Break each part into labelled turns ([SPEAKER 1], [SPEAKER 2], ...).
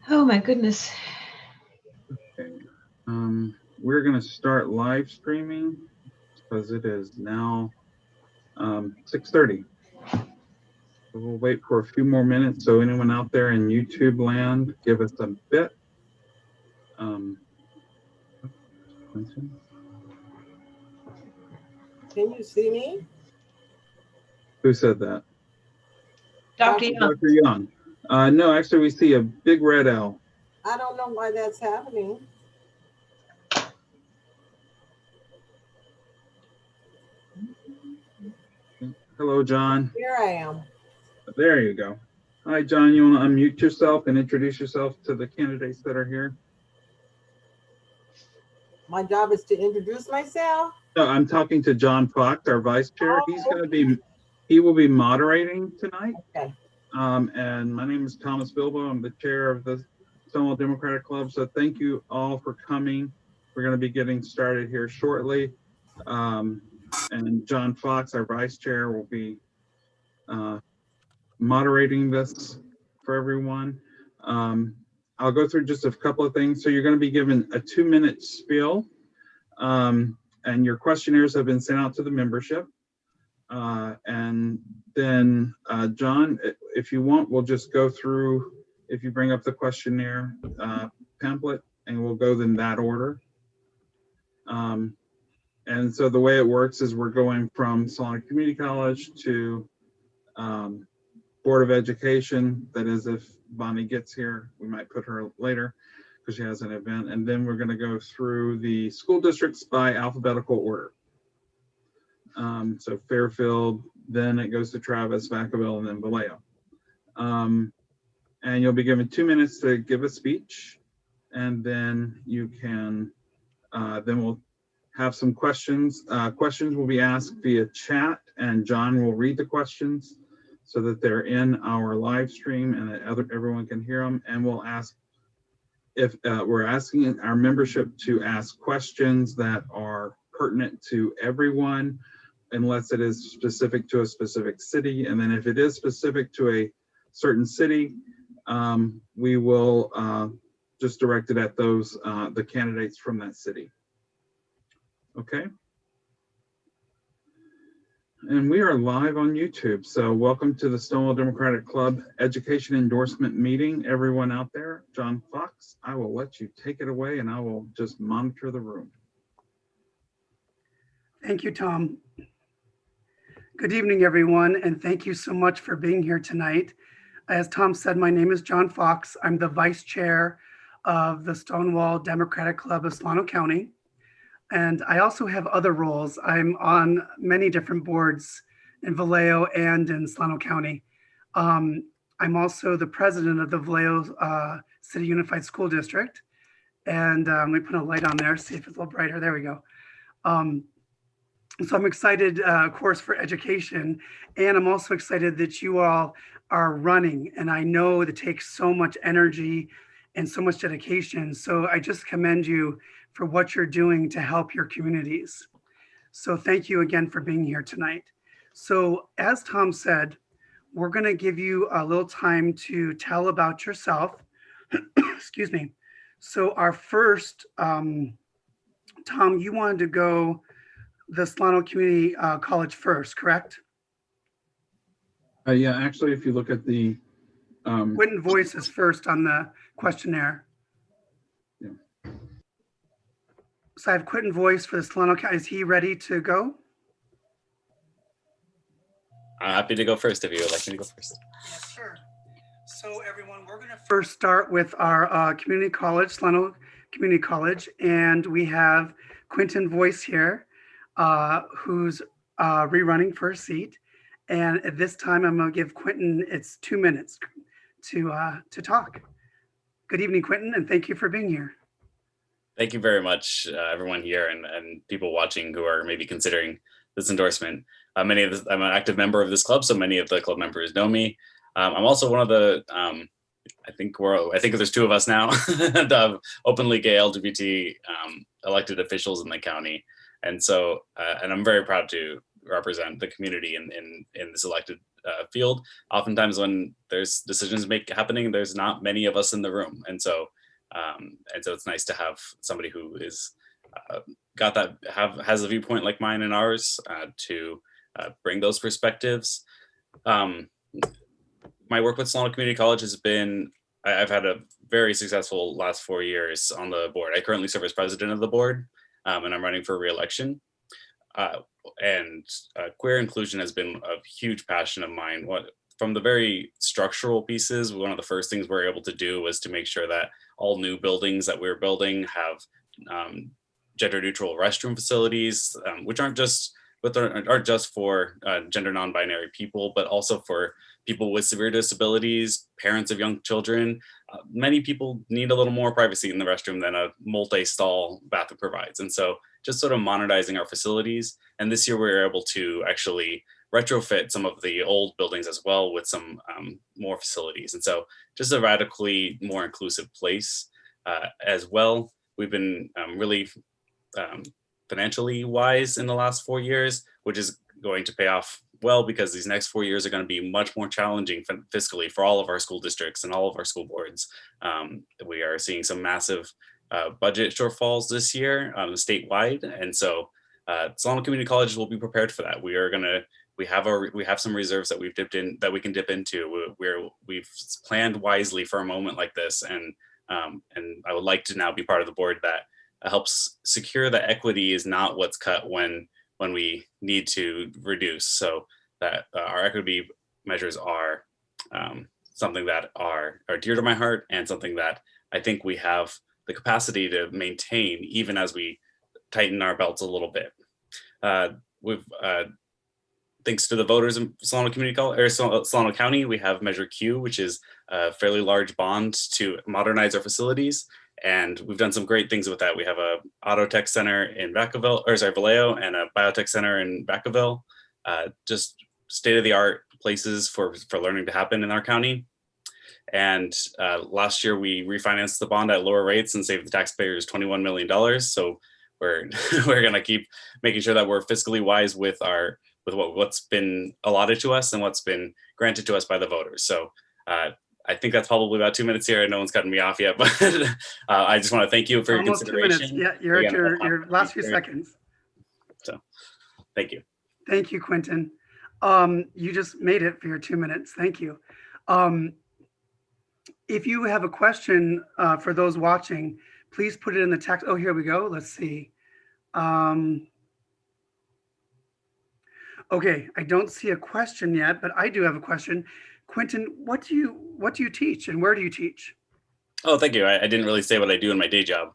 [SPEAKER 1] Oh my goodness.
[SPEAKER 2] Okay. We're going to start live streaming because it is now 6:30. So we'll wait for a few more minutes. So anyone out there in YouTube land, give us a bit. Um,
[SPEAKER 3] Can you see me?
[SPEAKER 2] who said that?
[SPEAKER 1] Dr. Young.
[SPEAKER 2] Dr. Young. No, actually, we see a big red L.
[SPEAKER 3] I don't know why that's happening.
[SPEAKER 2] Hello, John.
[SPEAKER 3] Here I am.
[SPEAKER 2] There you go. Hi, John. You want to unmute yourself and introduce yourself to the candidates that are here?
[SPEAKER 3] My job is to introduce myself.
[SPEAKER 2] No, I'm talking to John Fox, our vice chair. He will be moderating tonight.
[SPEAKER 3] Okay.
[SPEAKER 2] And my name is Thomas Bilbo. I'm the chair of the Stonewall Democratic Club. So thank you all for coming. We're going to be getting started here shortly. And John Fox, our vice chair, will be moderating this for everyone. I'll go through just a couple of things. So you're going to be given a 2-minute spiel, and your questionnaires have been sent out to the membership. And then John, if you want, we'll just go through, if you bring up the questionnaire pamphlet, and we'll go in that order. And so the way it works is we're going from Solano Community College to Board of Education. That is, if Bonnie gets here, we might put her later because she has an event. And then we're going to go through the school districts by alphabetical order. So Fairfield, then it goes to Travis, Vacaville, and then Vallejo. And you'll be given 2 minutes to give a speech, and then you can, then we'll have some questions. Questions will be asked via chat, and John will read the questions so that they're in our live stream and that everyone can hear them. And we'll ask, if we're asking our membership to ask questions that are pertinent to everyone, unless it is specific to a specific city. And then if it is specific to a certain city, we will just direct it at those, the candidates from that city. Okay. And we are live on YouTube. So welcome to the Stonewall Democratic Club Education Endorsement Meeting. Everyone out there, John Fox, I will let you take it away and I will just monitor the room.
[SPEAKER 4] Thank you, Tom. Good evening, everyone, and thank you so much for being here tonight. As Tom said, my name is John Fox. I'm the vice chair of the Stonewall Democratic Club of Solano County. And I also have other roles. I'm on many different boards in Vallejo and in Solano County. I'm also the president of the Vallejo City Unified School District. And let me put a light on there, see if it's a little brighter. There we go. So I'm excited, of course, for education. And I'm also excited that you all are running. And I know it takes so much energy and so much dedication. So I just commend you for what you're doing to help your communities. So thank you again for being here tonight. So as Tom said, we're going to give you a little time to tell about yourself. Excuse me. So our first, Tom, you wanted to go the Solano Community College first, correct?
[SPEAKER 2] Yeah, actually, if you look at the
[SPEAKER 4] Quentin Voice is first on the questionnaire.
[SPEAKER 2] Yeah.
[SPEAKER 4] So I have Quentin Voice for the Solano County. Is he ready to go?
[SPEAKER 5] I'm happy to go first if you would like me to go first.
[SPEAKER 4] Yes, sure. So everyone, we're going to first start with our community college, Solano Community College, and we have Quentin Voice here, who's rerunning for a seat. And at this time, I'm going to give Quentin, it's 2 minutes to talk. Good evening, Quentin, and thank you for being here.
[SPEAKER 5] Thank you very much, everyone here and people watching who are maybe considering this endorsement. I'm an active member of this club, so many of the club members know me. I'm also one of the, I think there's 2 of us now, the openly gay LGBT elected officials in the county. And so, and I'm very proud to represent the community in this elected field. Oftentimes when there's decisions happening, there's not many of us in the room. And so it's nice to have somebody who is got that, has a viewpoint like mine and ours to bring those perspectives. My work with Solano Community College has been, I've had a very successful last 4 years on the board. I currently serve as president of the board, and I'm running for re-election. Queer inclusion has been a huge passion of mine. From the very structural pieces, one of the first things we're able to do was to make sure that all new buildings that we're building have gender neutral restroom facilities, which aren't just for gender non-binary people, but also for people with severe disabilities, parents of young children. Many people need a little more privacy in the restroom than a multi-stall bathroom provides. And so just sort of modernizing our facilities. And this year we were able to actually retrofit some of the old buildings as well with some more facilities. And so just a radically more inclusive place as well. We've been really financially wise in the last 4 years, which is going to pay off well, because these next 4 years are going to be much more challenging fiscally for all of our school districts and all of our school boards. We are seeing some massive budget shortfalls this year statewide. And so Solano Community College will be prepared for that. We have some reserves that we can dip into. We've planned wisely for a moment like this. And I would like to now be part of the board that helps secure that equity is not what's cut when we need to reduce, so that our equity measures are something that are dear to my heart, and something that I think we have the capacity to maintain even as we tighten our belts a little bit. Thanks to the voters in Solano Community College, or Solano County, we have Measure Q, which is a fairly large bond to modernize our facilities. And we've done some great things with that. We have a auto tech center in Vallejo, and a biotech center in Vacaville. Just state-of-the-art places for learning to happen in our county. And last year we refinanced the bond at lower rates and saved the taxpayers $21 million. So we're gonna keep making sure that we're fiscally wise with what's been allotted to us and what's been granted to us by the voters. So I think that's probably about 2 minutes here, and no one's cutting me off yet, but I just want to thank you for your consideration.
[SPEAKER 4] 2 minutes. Yeah, you're at your last few seconds.
[SPEAKER 5] So, thank you.
[SPEAKER 4] Thank you, Quentin. You just made it for your 2 minutes. Thank you. If you have a question for those watching, please put it in the text. Oh, here we go. Let's see. Okay, I don't see a question yet, but I do have a question. Quentin, what do you teach, and where do you teach?
[SPEAKER 5] Oh, thank you. I didn't really say what I do in my day job.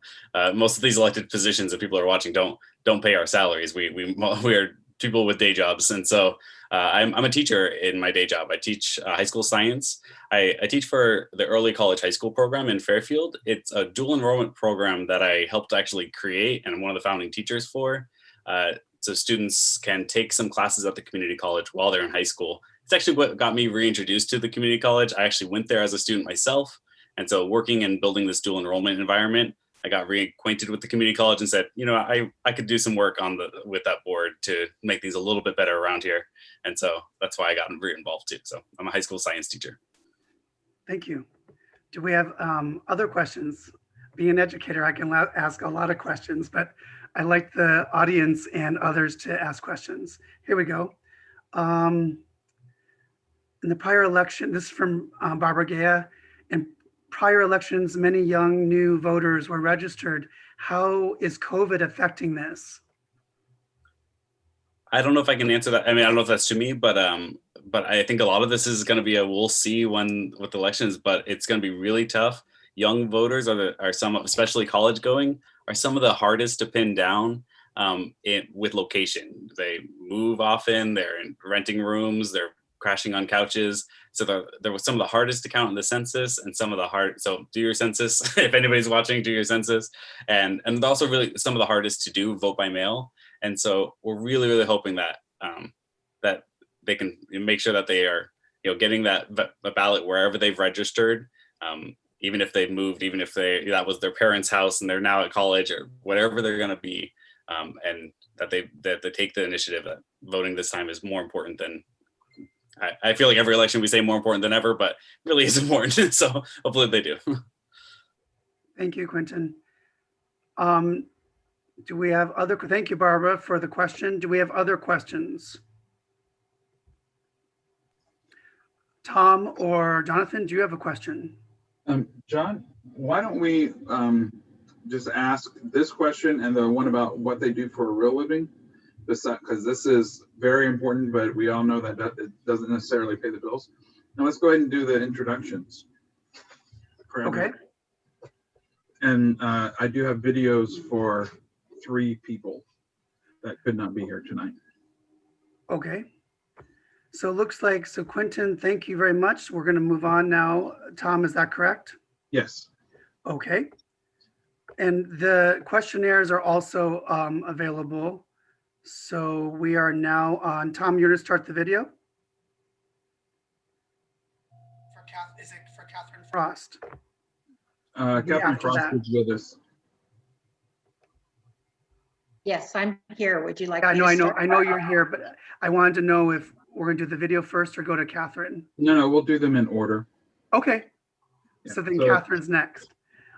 [SPEAKER 5] Most of these elected positions that people are watching don't pay our salaries. We are people with day jobs, and so I'm a teacher in my day job. I teach high school science. I teach for the early college high school program in Fairfield. It's a dual enrollment program that I helped actually create, and I'm one of the founding teachers for. So students can take some classes at the community college while they're in high school. It's actually what got me reintroduced to the community college. I actually went there as a student myself. And so working and building this dual enrollment environment, I got reacquainted with the community college and said, I could do some work with that board to make things a little bit better around here. And so that's why I got re-involved too. So I'm a high school science teacher.
[SPEAKER 4] Thank you. Do we have other questions? Being an educator, I can ask a lot of questions, but I like the audience and others to ask questions. Here we go. In the prior election, this is from Barbara Gaya. In prior elections, many young new voters were registered. How is COVID affecting this?
[SPEAKER 5] I don't know if I can answer that. I mean, I don't know if that's to me, but I think a lot of this is going to be we'll see with elections, but it's going to be really tough. Young voters are some, especially college going, are some of the hardest to pin down with location. They move often, they're renting rooms, they're crashing on couches. So there was some of the hardest to count in the census, and so do your census. If anybody's watching, do your census. And also really some of the hardest to do, vote by mail. And so we're really, really hoping that that they can make sure that they are getting that ballot wherever they've registered. Even if they've moved, even if that was their parents' house and they're now at college or whatever they're going to be, and that they take the initiative that voting this time is more important than I feel like every election we say more important than ever, but really is important. So hopefully they do.
[SPEAKER 4] Thank you, Quentin. Do we have other, thank you, Barbara, for the question. Do we have other questions? Tom or Jonathan, do you have a question?
[SPEAKER 2] John, why don't we just ask this question and the one about what they do for a real living? Because this is very important, but we all know that it doesn't necessarily pay the bills. Now let's go ahead and do the introductions.
[SPEAKER 4] Okay.
[SPEAKER 2] And I do have videos for 3 people that could not be here tonight.
[SPEAKER 4] Okay. So it looks like, so Quentin, thank you very much. We're going to move on now. Tom, is that correct?
[SPEAKER 2] Yes.
[SPEAKER 4] Okay. And the questionnaires are also available. So we are now on, Tom, you're going to start the video? Is it for Catherine Frost?
[SPEAKER 2] Catherine
[SPEAKER 4] after
[SPEAKER 2] Frost
[SPEAKER 4] that.
[SPEAKER 2] is with us.
[SPEAKER 6] Yes, I'm here. Would you like?
[SPEAKER 4] Yeah,
[SPEAKER 6] me
[SPEAKER 4] no,
[SPEAKER 6] to
[SPEAKER 4] I know,
[SPEAKER 6] start?
[SPEAKER 4] I know you're here, but I wanted to know if we're going to do the video first or go to Catherine.
[SPEAKER 2] No, we'll do them in order.
[SPEAKER 4] Okay.
[SPEAKER 2] Yeah,
[SPEAKER 4] So then Catherine's next.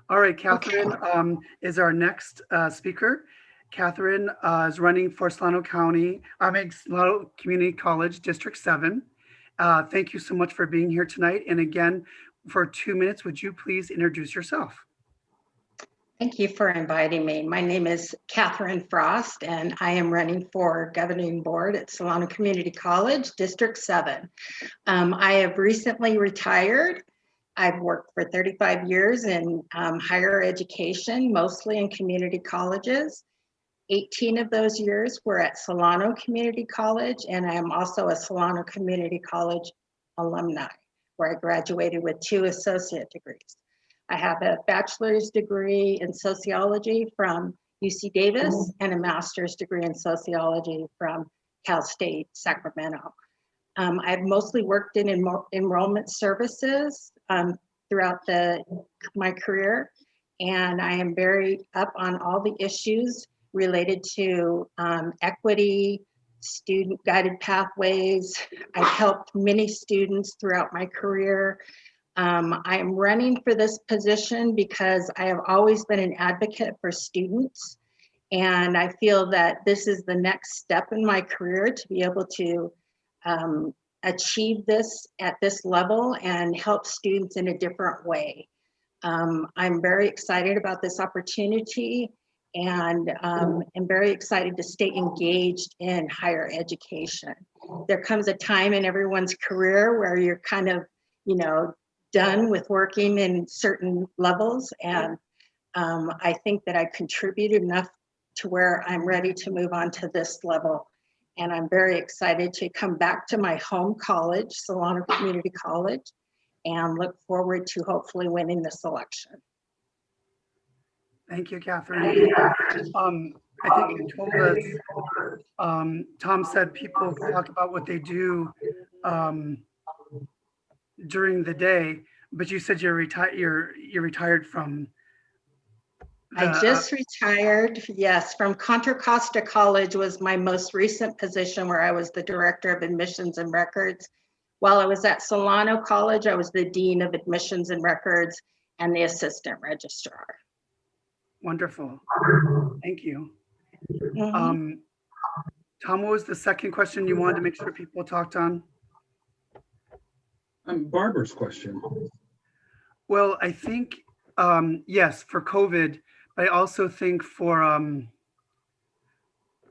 [SPEAKER 4] All right, Catherine is our next speaker. Catherine is running for Solano County, Solano Community College, District 7. Thank you so much for being here tonight. And again, for 2 minutes, would you please introduce yourself?
[SPEAKER 6] Thank you for inviting me. My name is Catherine Frost, and I am running for governing board at Solano Community College, District 7. I have recently retired. I've worked for 35 years in higher education, mostly in community colleges. 18 of those years were at Solano Community College, and I am also a Solano Community College alumni, where I graduated with 2 associate degrees. I have a bachelor's degree in sociology from UC Davis and a master's degree in sociology from Cal State, Sacramento. I've mostly worked in enrollment services throughout my career, and I am very up on all the issues related to equity, student guided pathways. I've helped many students throughout my career. I am running for this position because I have always been an advocate for students, and I feel that this is the next step in my career to be able to achieve this at this level and help students in a different way. I'm very excited about this opportunity, and am very excited to stay engaged in higher education. There comes a time in everyone's career where you're kind of, done with working in certain levels, and I think that I contributed enough to where I'm ready to move on to this level. And I'm very excited to come back to my home college, Solano Community College, and look forward to hopefully winning this election.
[SPEAKER 4] Thank you, Catherine. I think you told us, Tom said people talk about what they do during the day, but you said you're retired from
[SPEAKER 6] I just retired, yes, from Contra Costa College was my most recent position, where I was the director of admissions and records. While I was at Solano College, I was the dean of admissions and records and the assistant registrar.
[SPEAKER 4] Wonderful. Thank you.
[SPEAKER 6] Mhm.
[SPEAKER 4] Tom, what was the second question you wanted to make sure people talked on?
[SPEAKER 2] Barbara's question.
[SPEAKER 4] Well, I think, yes, for COVID, but I also think for,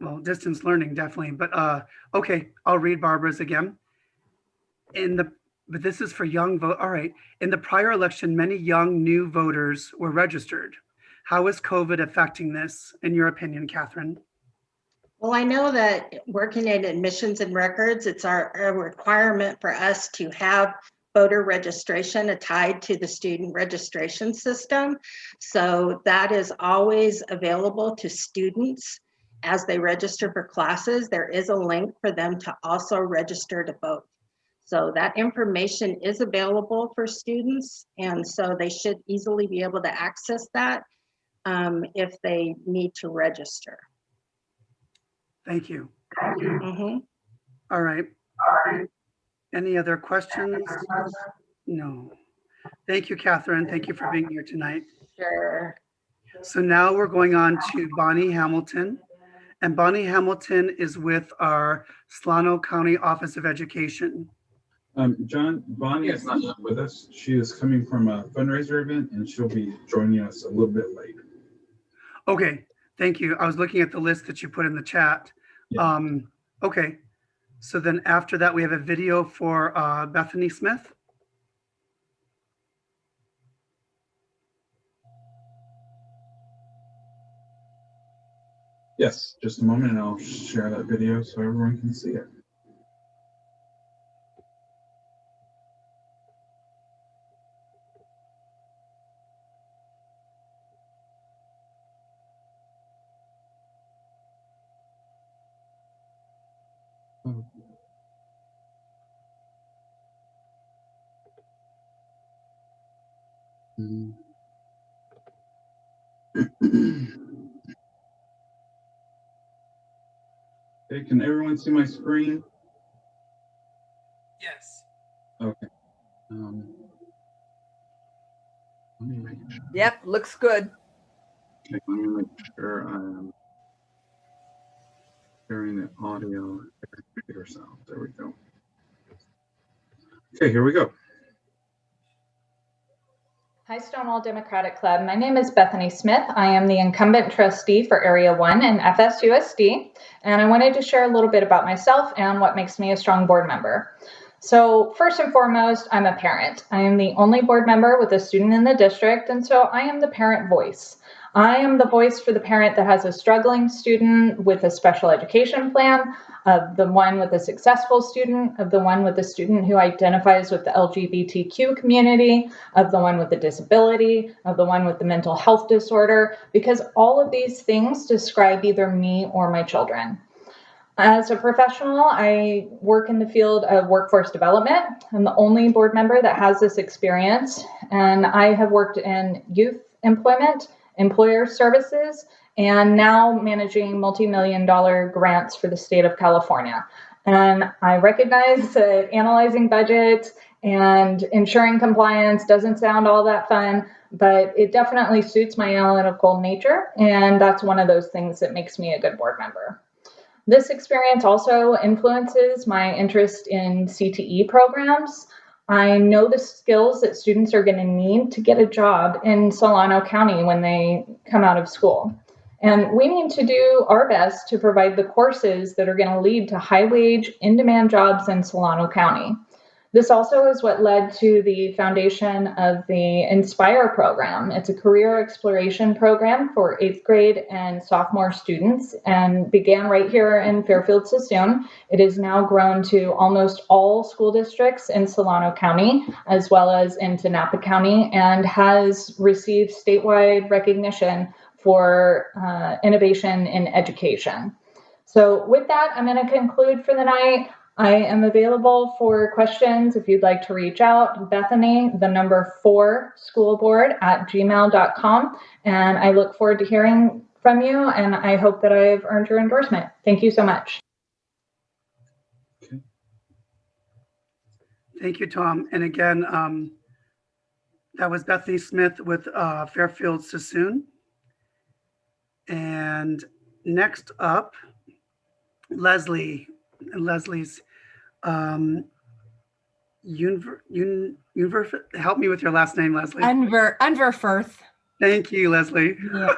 [SPEAKER 4] well, distance learning, definitely. But okay, I'll read Barbara's again. But this is for young vote. All right. In the prior election, many young new voters were registered. How is COVID affecting this, in your opinion, Catherine?
[SPEAKER 6] Well, I know that working in admissions and records, it's a requirement for us to have voter registration tied to the student registration system. So that is always available to students as they register for classes. There is a link for them to also register to vote. So that information is available for students, and so they should easily be able to access that if they need to register.
[SPEAKER 4] Thank you.
[SPEAKER 6] Mm-hmm.
[SPEAKER 4] All right. Any other questions? No. Thank you, Catherine. Thank you for being here tonight.
[SPEAKER 6] Sure.
[SPEAKER 4] So now we're going on to Bonnie Hamilton. And Bonnie Hamilton is with our Solano County Office of Education.
[SPEAKER 2] John, Bonnie is not with us. She is coming from a fundraiser event and she'll be joining us a little bit later.
[SPEAKER 4] Okay, thank you. I was looking at the list that you put in the chat.
[SPEAKER 2] Yeah.
[SPEAKER 4] Okay, so then after that, we have a video for Bethany Smith.
[SPEAKER 2] Yes, just a moment and I'll share that video so everyone can see it. Okay, can everyone see my screen?
[SPEAKER 4] Yes.
[SPEAKER 2] Okay. Let me make sure.
[SPEAKER 1] Yep, looks good.
[SPEAKER 2] Okay, let me make sure I'm sharing the audio and computer sound. There we go. Okay, here we go.
[SPEAKER 7] Hi, Stonewall Democratic Club. My name is Bethany Smith. I am the incumbent trustee for Area 1 and FSUSD, and I wanted to share a little bit about myself and what makes me a strong board member. So first and foremost, I'm a parent. I am the only board member with a student in the district, and so I am the parent voice. I am the voice for the parent that has a struggling student with a special education plan, of the one with a successful student, of the one with a student who identifies with the LGBTQ community, of the one with a disability, of the one with the mental health disorder, because all of these things describe either me or my children. As a professional, I work in the field of workforce development. I'm the only board member that has this experience, and I have worked in youth employment, employer services, and now managing multi-million-dollar grants for the state of California. And I recognize that analyzing budgets and ensuring compliance doesn't sound all that fun, but it definitely suits my analytical nature, and that's one of those things that makes me a good board member. This experience also influences my interest in CTE programs. I know the skills that students are going to need to get a job in Solano County when they come out of school. And we need to do our best to provide the courses that are going to lead to high-wage, in-demand jobs in Solano County. This also is what led to the foundation of the Inspire program. It's a career exploration program for 8th grade and sophomore students and began right here in Fairfield Sassoon. It is now grown to almost all school districts in Solano County, as well as into Napa County, and has received statewide recognition for innovation in education. So with that, I'm going to conclude for the night. I am available for questions if you'd like to reach out. Bethany, the number 4 schoolboard@gmail.com. And I look forward to hearing from you, and I hope that I've earned your endorsement. Thank you so much.
[SPEAKER 2] Okay.
[SPEAKER 4] Thank you, Tom. And again, that was Bethany Smith with Fairfield Sassoon. And next up, Leslie. And Leslie's help me with your last name, Leslie.
[SPEAKER 8] Unverfirth.
[SPEAKER 4] Thank you, Leslie.
[SPEAKER 8] Yeah.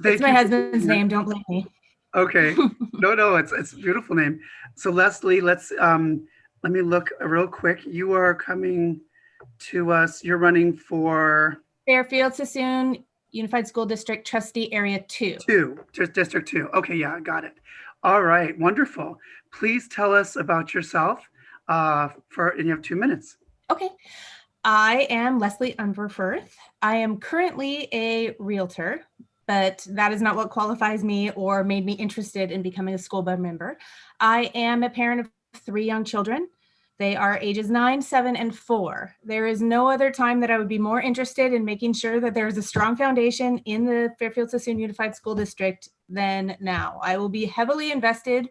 [SPEAKER 8] It's my husband's name. Don't blame me.
[SPEAKER 4] Okay. No, it's a beautiful name. So Leslie, let me look real quick. You are coming to us. You're running for
[SPEAKER 8] Fairfield Sassoon Unified School District Trustee Area 2.
[SPEAKER 4] District 2. Okay, yeah, I got it. All right, wonderful. Please tell us about yourself and you have 2 minutes.
[SPEAKER 8] Okay. I am Leslie Unverfirth. I am currently a realtor, but that is not what qualifies me or made me interested in becoming a school board member. I am a parent of 3 young children. They are ages 9, 7, and 4. There is no other time that I would be more interested in making sure that there is a strong foundation in the Fairfield Sassoon Unified School District than now. I will be heavily invested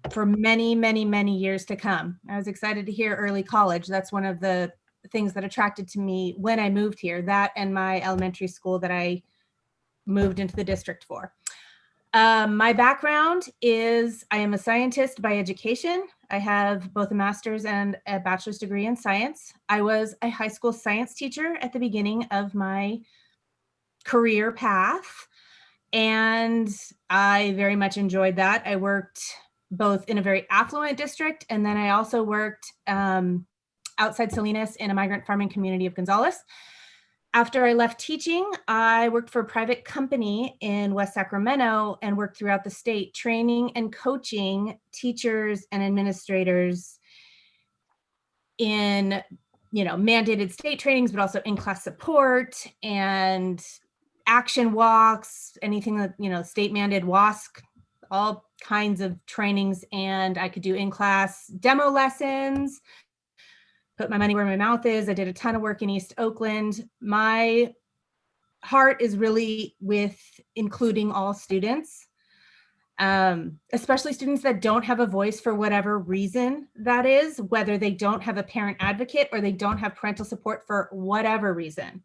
[SPEAKER 8] for many, many, many years to come. I was excited to hear early college. That's one of the things that attracted to me when I moved here, that and my elementary school that I moved into the district for. My background is I am a scientist by education. I have both a master's and a bachelor's degree in science. I was a high school science teacher at the beginning of my career path, and I very much enjoyed that. I worked both in a very affluent district, and then I also worked outside Salinas in a migrant farming community of Gonzales. After I left teaching, I worked for a private company in West Sacramento and worked throughout the state, training and coaching teachers and administrators in, mandated state trainings, but also in-class support and action walks, anything that, state mandated WASC, all kinds of trainings. And I could do in-class demo lessons, put my money where my mouth is. I did a ton of work in East Oakland. My heart is really with including all students, especially students that don't have a voice for whatever reason that is, whether they don't have a parent advocate or they don't have parental support for whatever reason.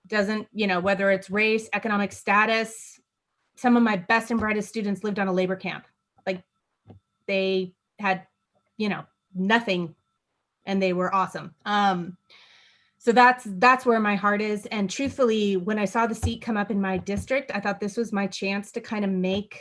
[SPEAKER 8] Doesn't, whether it's race, economic status. Some of my best and brightest students lived on a labor camp. Like they had, nothing, and they were awesome. So that's where my heart is. And truthfully, when I saw the seat come up in my district, I thought this was my chance to kind of make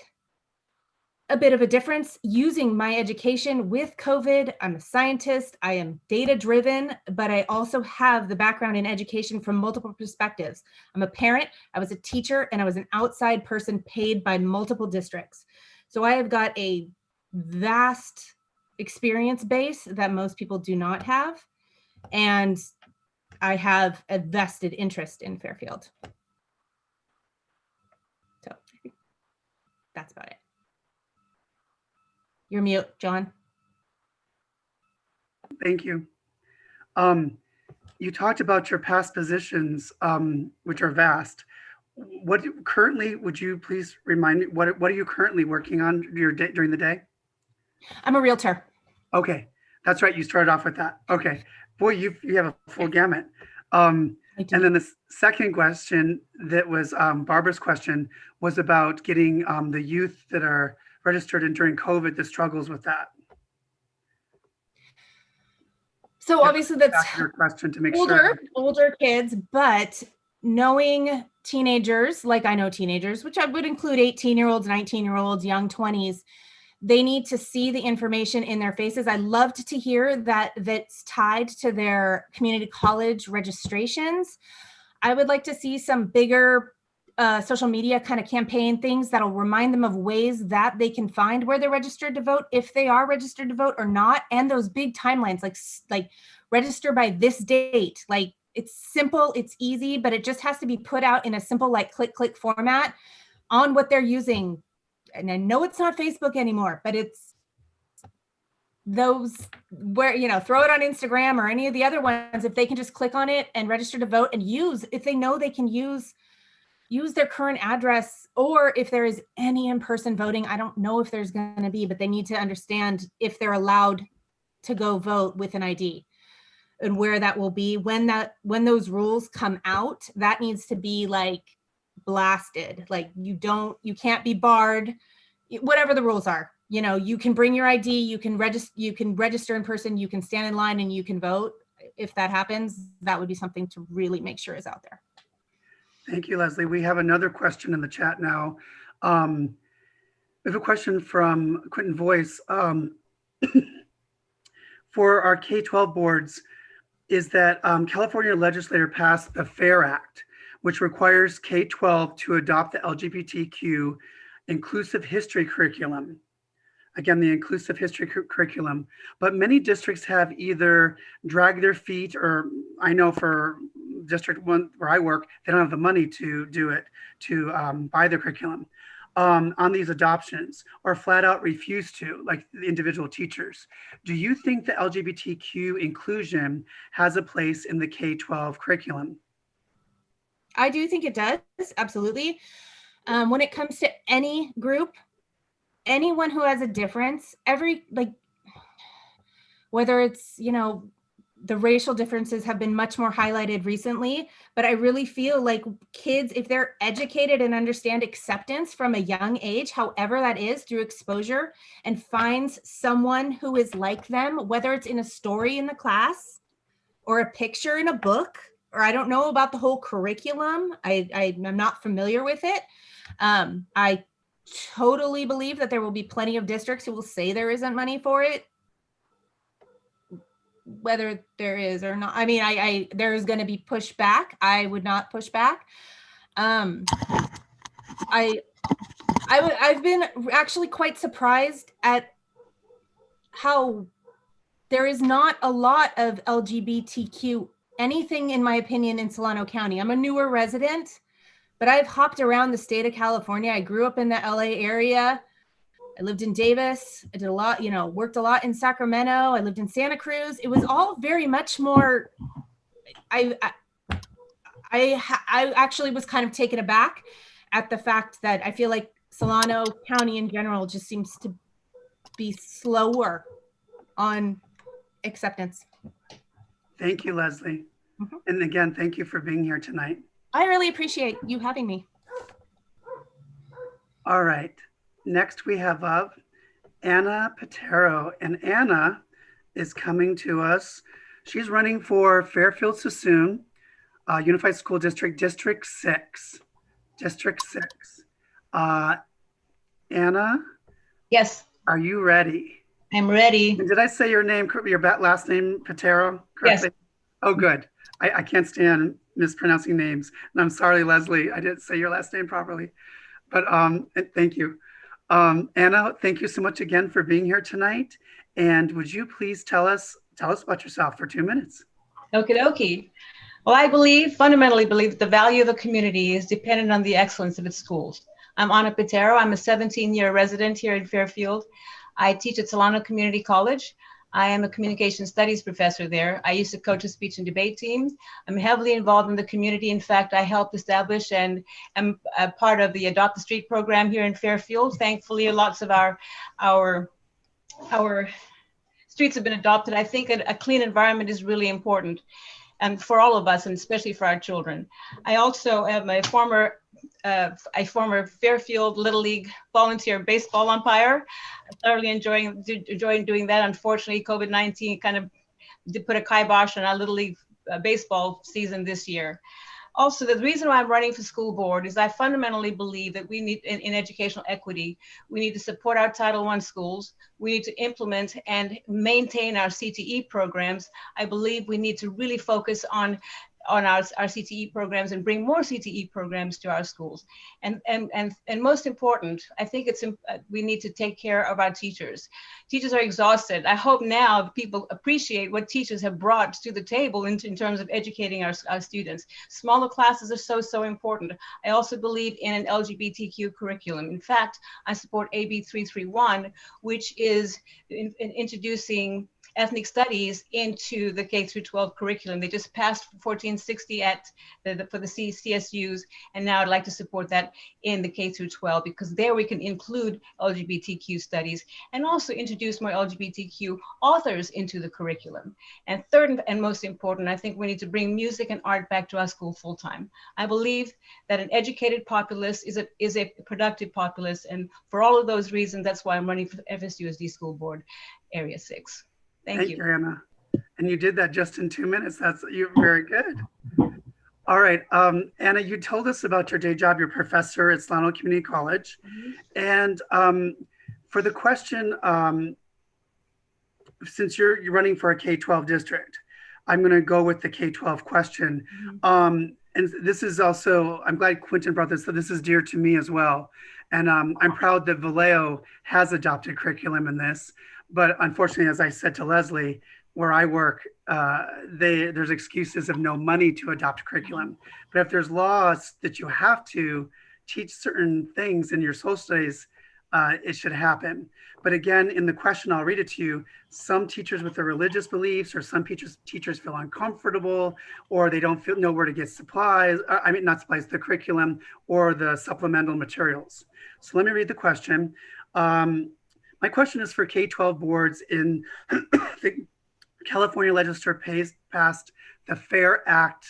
[SPEAKER 8] a bit of a difference using my education with COVID. I'm a scientist, I am data driven, but I also have the background in education from multiple perspectives. I'm a parent, I was a teacher, and I was an outside person paid by multiple districts. So I have got a vast experience base that most people do not have. And I have a vested interest in Fairfield. So I think that's about it. You're mute, John.
[SPEAKER 4] Thank you. You talked about your past positions, which are vast. Would you please remind me, what are you currently working on during the day?
[SPEAKER 8] I'm a realtor.
[SPEAKER 4] Okay, that's right. You started off with that. Okay, boy, you have a full gamut. And then the second question that was Barbara's question was about getting the youth that are registered and during COVID, the struggles with that.
[SPEAKER 8] So obviously that's
[SPEAKER 4] your question to make
[SPEAKER 8] older kids, but knowing teenagers, like I know teenagers, which I would include 18-year-olds, 19-year-olds, young 20s, they need to see the information in their faces. I loved to hear that that's tied to their community college registrations. I would like to see some bigger social media kind of campaign things that'll remind them of ways that they can find where they're registered to vote, if they are registered to vote or not, and those big timelines, like register by this date. Like it's simple, it's easy, but it just has to be put out in a simple like click format on what they're using. And I know it's not Facebook anymore, but it's those where, throw it on Instagram or any of the other ones. If they can just click on it and register to vote and if they know they can use their current address, or if there is any in-person voting, I don't know if there's going to be, but they need to understand if they're allowed to go vote with an ID and where that will be when those rules come out. That needs to be like blasted. Like you can't be barred, whatever the rules are. You can bring your ID, you can register in person, you can stand in line, and you can vote. If that happens, that would be something to really make sure is out there.
[SPEAKER 4] Thank you, Leslie. We have another question in the chat now. We have a question from Quentin Voice. For our K-12 boards, is that California legislature passed the FAIR Act, which requires K-12 to adopt the LGBTQ inclusive history curriculum. Again, the inclusive history curriculum. But many districts have either dragged their feet, or I know for District 1 where I work, they don't have the money to do it, to buy the curriculum on these adoptions, or flat out refuse to, like the individual teachers. Do you think the LGBTQ inclusion has a place in the K-12 curriculum?
[SPEAKER 8] I do think it does, absolutely. When it comes to any group, anyone who has a difference, whether it's, the racial differences have been much more highlighted recently, but I really feel like kids, if they're educated and understand acceptance from a young age, however that is, through exposure, and finds someone who is like them, whether it's in a story in the class or a picture in a book, or I don't know about the whole curriculum. I'm not familiar with it. I totally believe that there will be plenty of districts who will say there isn't money for it. Whether there is or not, I mean, there is going to be pushback. I would not push back. I've been actually quite surprised at how there is not a lot of LGBTQ anything, in my opinion, in Solano County. I'm a newer resident, but I've hopped around the state of California. I grew up in the LA area. I lived in Davis. I did a lot, worked a lot in Sacramento. I lived in Santa Cruz. It was all very much more, I actually was kind of taken aback at the fact that I feel like Solano County in general just seems to be slower on acceptance.
[SPEAKER 4] Thank you, Leslie.
[SPEAKER 8] Mm-hmm.
[SPEAKER 4] And again, thank you for being here tonight.
[SPEAKER 8] I really appreciate you having me.
[SPEAKER 4] All right. Next, we have up Anna Patero, and Anna is coming to us. She's running for Fairfield Sassoon Unified School District, District 6. District 6. Anna?
[SPEAKER 1] Yes,
[SPEAKER 4] Are you ready?
[SPEAKER 1] I'm ready.
[SPEAKER 4] And did I say your name, your last name, Patero, correctly?
[SPEAKER 1] Yes.
[SPEAKER 4] Oh, good. I can't stand mispronouncing names. And I'm sorry, Leslie, I didn't say your last name properly. But thank you. Anna, thank you so much again for being here tonight. And would you please tell us about yourself for 2 minutes?
[SPEAKER 1] Okie dokie. Well, I fundamentally believe that the value of a community is dependent on the excellence of its schools. I'm Anna Patero. I'm a 17-year resident here in Fairfield. I teach at Solano Community College. I am a communication studies professor there. I used to coach a speech and debate team. I'm heavily involved in the community. In fact, I helped establish and am a part of the Adopt the Street program here in Fairfield. Thankfully, lots of our streets have been adopted. I think a clean environment is really important, and for all of us, and especially for our children. I also am a former Fairfield Little League volunteer baseball umpire. I'm thoroughly enjoying doing that. Unfortunately, COVID-19 kind of did put a kibosh on our Little League baseball season this year. Also, the reason why I'm running for school board is I fundamentally believe that we need, in educational equity, we need to support our Title I schools. We need to implement and maintain our CTE programs. I believe we need to really focus on our CTE programs and bring more CTE programs to our schools. And most important, I think we need to take care of our teachers. Teachers are exhausted. I hope now people appreciate what teachers have brought to the table in terms of educating our students. Smaller classes are so important. I also believe in an LGBTQ curriculum. In fact, I support AB 331, which is introducing ethnic studies into the K-12 curriculum. They just passed 1460 for the CSUs, and now I'd like to support that in the K-12 because there we can include LGBTQ studies and also introduce more LGBTQ authors into the curriculum. And third and most important, I think we need to bring music and art back to our school full time. I believe that an educated populace is a productive populace, and for all of those reasons, that's why I'm running for FSUSD School Board Area 6. Thank you,
[SPEAKER 4] Anna. And you did that just in 2 minutes. You're very good. All right, Anna, you told us about your day job. You're a professor at Solano Community College. And for the question, since you're running for a K-12 district, I'm going to go with the K-12 question. And this is also, I'm glad Quentin brought this, so this is dear to me as well. And I'm proud that Vallejo has adopted curriculum in this. But unfortunately, as I said to Leslie, where I work, there's excuses of no money to adopt curriculum. But if there's laws that you have to teach certain things in your social studies, it should happen. But again, in the question, I'll read it to you. Some teachers with their religious beliefs, or some teachers feel uncomfortable, or they don't know where to get supplies. Not supplies, the curriculum or the supplemental materials. So let me read the question. My question is for K-12 boards in the California legislature passed the FAIR Act,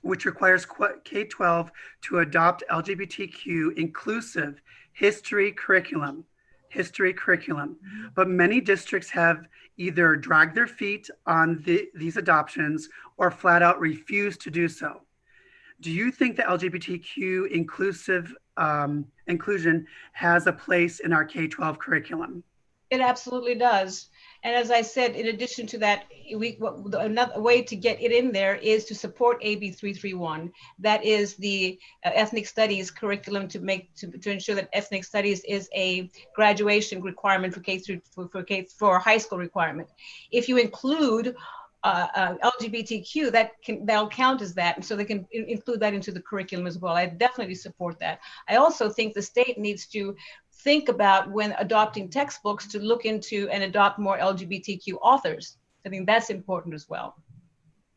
[SPEAKER 4] which requires K-12 to adopt LGBTQ inclusive history curriculum. But many districts have either dragged their feet on these adoptions or flat out refused to do so. Do you think the LGBTQ inclusion has a place in our K-12 curriculum?
[SPEAKER 1] It absolutely does. And as I said, in addition to that, another way to get it in there is to support AB 331. That is the ethnic studies curriculum to ensure that ethnic studies is a graduation requirement for high school requirement. If you include LGBTQ, that'll count as that, and so they can include that into the curriculum as well. I definitely support that. I also think the state needs to think about, when adopting textbooks, to look into and adopt more LGBTQ authors. I think that's important as well.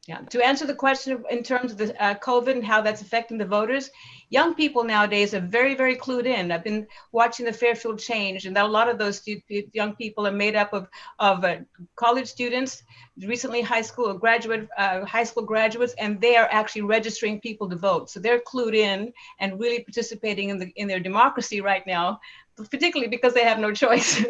[SPEAKER 1] Yeah. To answer the question in terms of the COVID and how that's affecting the voters, young people nowadays are very, very clued in. I've been watching the Fairfield change, and a lot of those young people are made up of college students, recently high school graduates, and they are actually registering people to vote. So they're clued in and really participating in their democracy right now, particularly because they have no choice.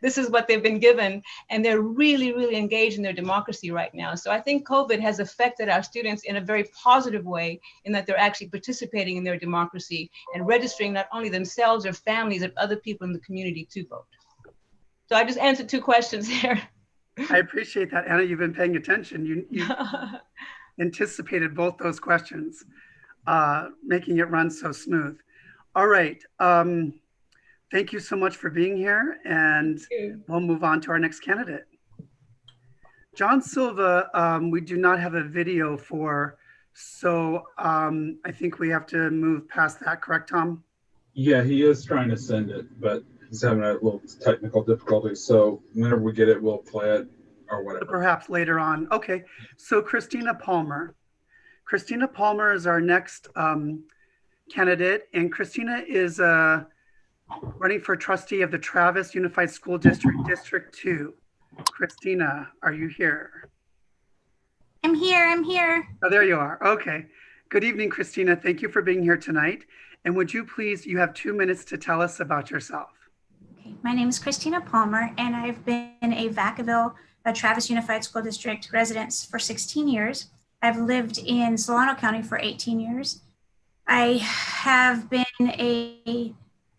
[SPEAKER 1] This is what they've been given, and they're really, really engaged in their democracy right now. So I think COVID has affected our students in a very positive way, in that they're actually participating in their democracy and registering not only themselves or families, but other people in the community to vote. So I just answered 2 questions here.
[SPEAKER 4] I appreciate that, Anna. You've been paying attention. You anticipated both those questions, making it run so smooth. All right. Thank you so much for being here, and we'll move on to our next candidate. John Silva, we do not have a video for, so I think we have to move past that, correct, Tom?
[SPEAKER 2] Yeah, he is trying to send it, but he's having a little technical difficulty. So whenever we get it, we'll play it or whatever.
[SPEAKER 4] Perhaps later on. Okay, so Christina Palmer. Christina Palmer is our next candidate, and Christina is running for trustee of the Travis Unified School District, District 2. Christina, are you here?
[SPEAKER 9] I'm here.
[SPEAKER 4] Oh, there you are. Okay. Good evening, Christina. Thank you for being here tonight. And would you please, you have 2 minutes to tell us about yourself.
[SPEAKER 9] Okay. My name is Christina Palmer, and I've been a Vacaville, Travis Unified School District resident for 16 years. I've lived in Solano County for 18 years. I have been a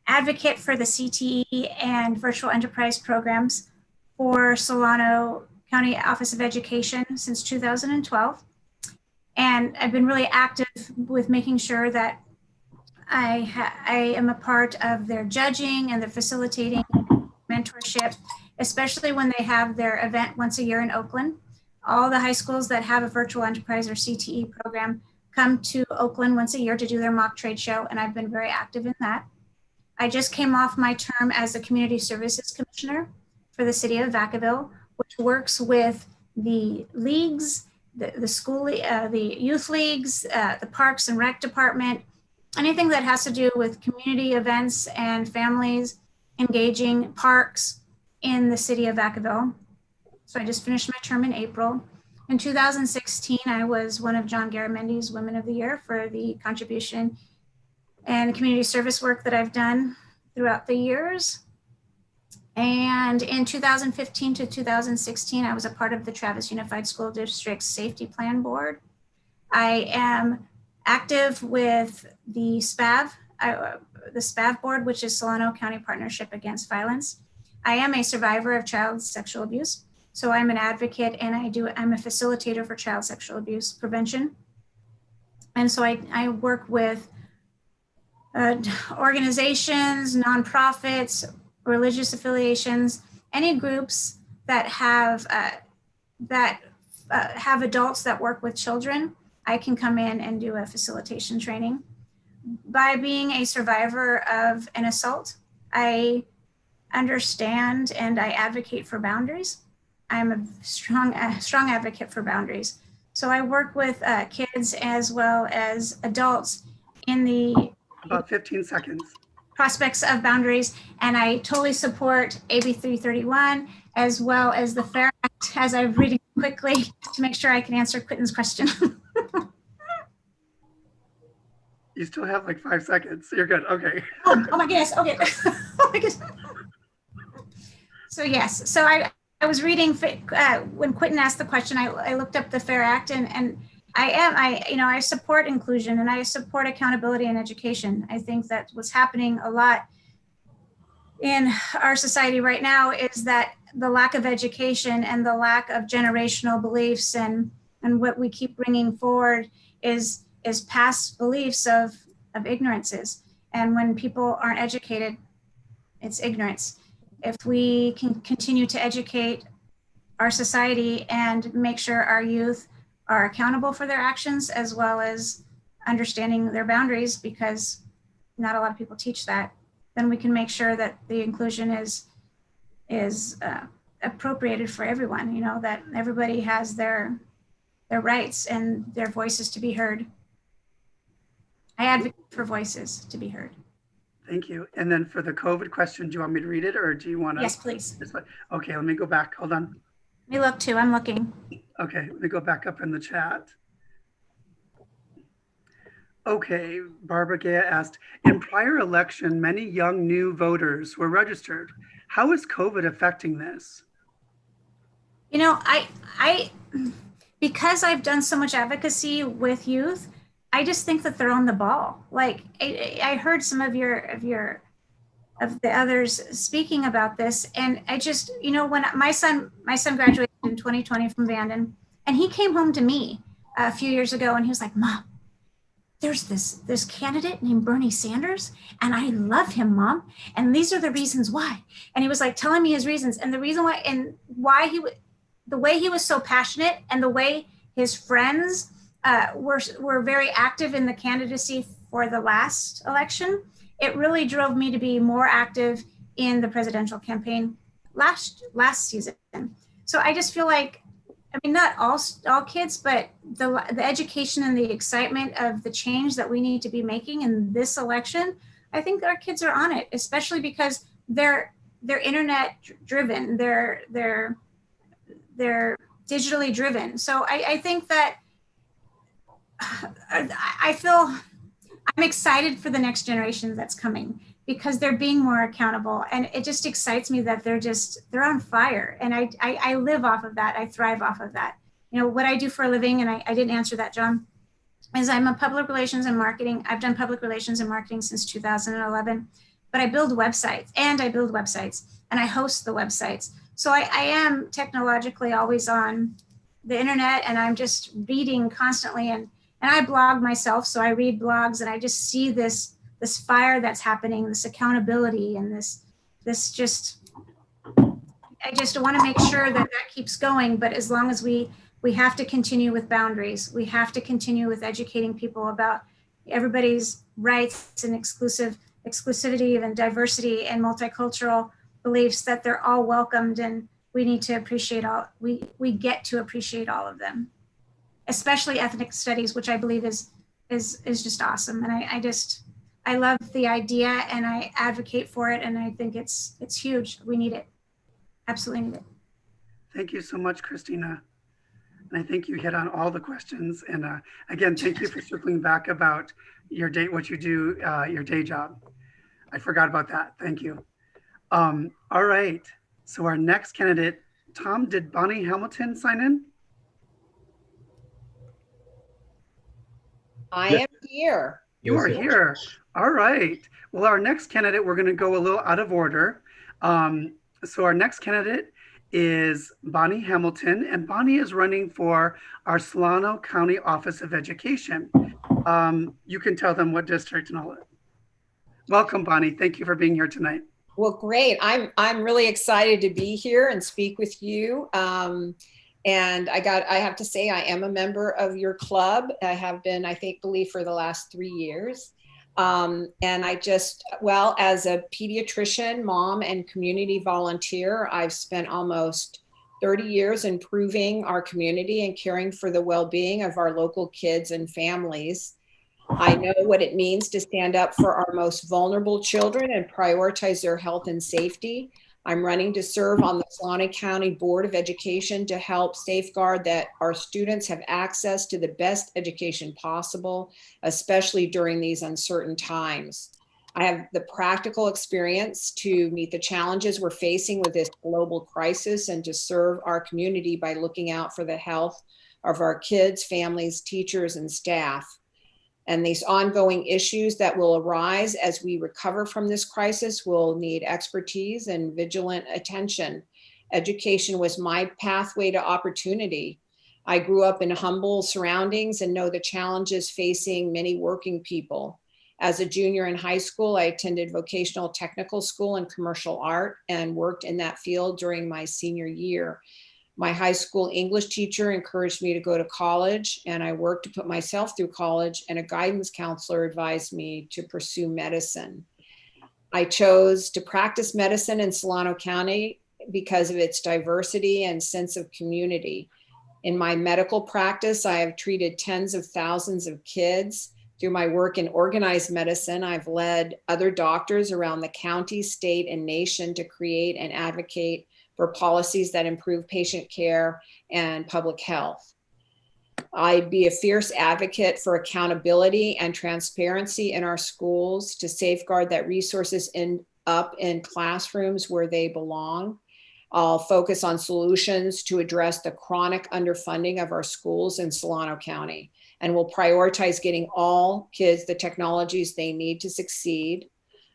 [SPEAKER 9] advocate for the CTE and virtual enterprise programs for Solano County Office of Education since 2012. And I've been really active with making sure that I am a part of their judging and their facilitating mentorship, especially when they have their event once a year in Oakland. All the high schools that have a virtual enterprise or CTE program come to Oakland once a year to do their mock trade show, and I've been very active in that. I just came off my term as the Community Services Commissioner for the City of Vacaville, which works with the leagues, the school, the youth leagues, the Parks and Rec Department, anything that has to do with community events and families engaging parks in the City of Vacaville. So I just finished my term in April. In 2016, I was one of John Garamendi's Women of the Year for the contribution and community service work that I've done throughout the years. And in 2015 to 2016, I was a part of the Travis Unified School District's Safety Plan Board. I am active with the SPAV board, which is Solano County Partnership Against Violence. I am a survivor of child sexual abuse. So I'm an advocate, and I'm a facilitator for child sexual abuse prevention. And so I work with organizations, nonprofits, religious affiliations, any groups that have adults that work with children. I can come in and do a facilitation training. By being a survivor of an assault, I understand and I advocate for boundaries. I'm a strong advocate for boundaries. So I work with kids as well as adults in the—
[SPEAKER 4] About 15 seconds.
[SPEAKER 9] prospects of boundaries. And I totally support AB 331 as well as the FAIR Act, as I'm reading quickly to make sure I can answer Quinton's question.
[SPEAKER 4] You still have like 5 seconds. You're good. Okay.
[SPEAKER 9] Oh my goodness. Okay. Oh my goodness. So yes, so I was reading when Quinton asked the question, I looked up the FAIR Act, and I support inclusion and I support accountability in education. I think that what's happening a lot in our society right now is that the lack of education and the lack of generational beliefs and what we keep bringing forward is past beliefs of ignorances. And when people aren't educated, it's ignorance. If we can continue to educate our society and make sure our youth are accountable for their actions as well as understanding their boundaries, because not a lot of people teach that, then we can make sure that the inclusion is appropriated for everyone, you know, that everybody has their rights and their voices to be heard. I advocate for voices to be heard.
[SPEAKER 4] Thank you. And then for the COVID question, do you want me to read it or do you want to?
[SPEAKER 9] Yes, please.
[SPEAKER 4] Okay, let me go back. Hold on.
[SPEAKER 9] Let me look too. I'm looking.
[SPEAKER 4] Okay, let me go back up in the chat. Okay, Barbara Gaya asked, in prior election, many young new voters were registered. How is COVID affecting this?
[SPEAKER 9] You know, I because I've done so much advocacy with youth, I just think that they're on the ball. Like I heard some of the others speaking about this, and I just, you know, when my son graduated in 2020 from Vanden, and he came home to me a few years ago, and he was like, "Mom, there's this candidate named Bernie Sanders, and I love him, Mom, and these are the reasons why." And he was like telling me his reasons and the reason why, and why the way he was so passionate, and the way his friends were very active in the candidacy for the last election. It really drove me to be more active in the presidential campaign last season. So I just feel like, I mean, not all kids, but the education and the excitement of the change that we need to be making in this election, I think our kids are on it, especially because they're internet driven, they're digitally driven. So I think that I feel I'm excited for the next generation that's coming, because they're being more accountable, and it just excites me that they're on fire, and I live off of that. I thrive off of that. You know, what I do for a living, and I didn't answer that, John, is I'm a public relations and marketing. I've done public relations and marketing since 2011, but I build websites, and I host the websites. So I am technologically always on the internet, and I'm just reading constantly, and I blog myself, so I read blogs, and I just see this fire that's happening, this accountability, and this just, I just want to make sure that keeps going. But as long as we have to continue with boundaries, we have to continue with educating people about everybody's rights and exclusivity and diversity and multicultural beliefs, that they're all welcomed, and we need to appreciate we get to appreciate all of them, especially ethnic studies, which I believe is just awesome. And I love the idea, and I advocate for it, and I think it's huge. We need it. Absolutely need it.
[SPEAKER 4] Thank you so much, Christina. And I think you hit on all the questions. And again, thank you for circling back about your what you do, your day job. I forgot about that. Thank you. All right. So our next candidate, Tom, did Bonnie Hamilton sign in?
[SPEAKER 10] I am here.
[SPEAKER 4] You are here. All right. Well, our next candidate, we're going to go a little out of order. So our next candidate is Bonnie Hamilton, and Bonnie is running for our Solano County Office of Education. You can tell them what district and all that. Welcome, Bonnie. Thank you for being here tonight.
[SPEAKER 10] Well, great. I'm really excited to be here and speak with you. And I have to say, I am a member of your club. I have been, believe for the last 3 years. And as a pediatrician, mom, and community volunteer, I've spent almost 30 years improving our community and caring for the well-being of our local kids and families. I know what it means to stand up for our most vulnerable children and prioritize their health and safety. I'm running to serve on the Solano County Board of Education to help safeguard that our students have access to the best education possible, especially during these uncertain times. I have the practical experience to meet the challenges we're facing with this global crisis and to serve our community by looking out for the health of our kids, families, teachers, and staff. And these ongoing issues that will arise as we recover from this crisis will need expertise and vigilant attention. Education was my pathway to opportunity. I grew up in humble surroundings and know the challenges facing many working people. As a junior in high school, I attended vocational technical school and commercial art and worked in that field during my senior year. My high school English teacher encouraged me to go to college, and I worked to put myself through college, and a guidance counselor advised me to pursue medicine. I chose to practice medicine in Solano County because of its diversity and sense of community. In my medical practice, I have treated tens of thousands of kids. Through my work in organized medicine, I've led other doctors around the county, state, and nation to create and advocate for policies that improve patient care and public health. I'd be a fierce advocate for accountability and transparency in our schools to safeguard that resources end up in classrooms where they belong. I'll focus on solutions to address the chronic underfunding of our schools in Solano County, and will prioritize getting all kids the technologies they need to succeed.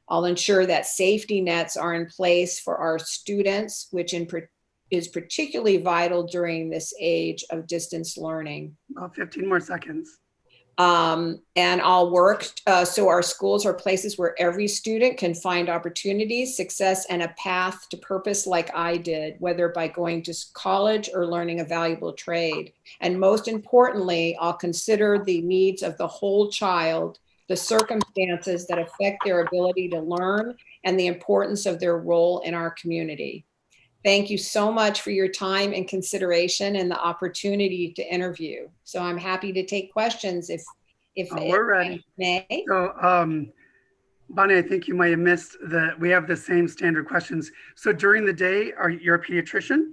[SPEAKER 10] I'll ensure that safety nets are in place for our students, which is particularly vital during this age of distance learning.
[SPEAKER 4] 15 more seconds.
[SPEAKER 10] And I'll work so our schools are places where every student can find opportunities, success, and a path to purpose like I did, whether by going to college or learning a valuable trade. And most importantly, I'll consider the needs of the whole child, the circumstances that affect their ability to learn, and the importance of their role in our community. Thank you so much for your time and consideration and the opportunity to interview. So I'm happy to take questions if
[SPEAKER 4] we're ready.
[SPEAKER 10] I may.
[SPEAKER 4] So Bonnie, I think you might have missed that we have the same standard questions. So during the day, you're a pediatrician?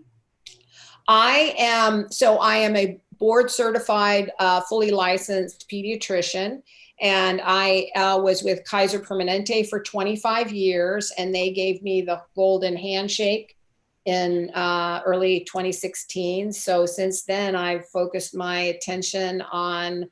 [SPEAKER 10] I am a board certified, fully licensed pediatrician. And I was with Kaiser Permanente for 25 years, and they gave me the golden handshake in early 2016. So since then, I've focused my attention on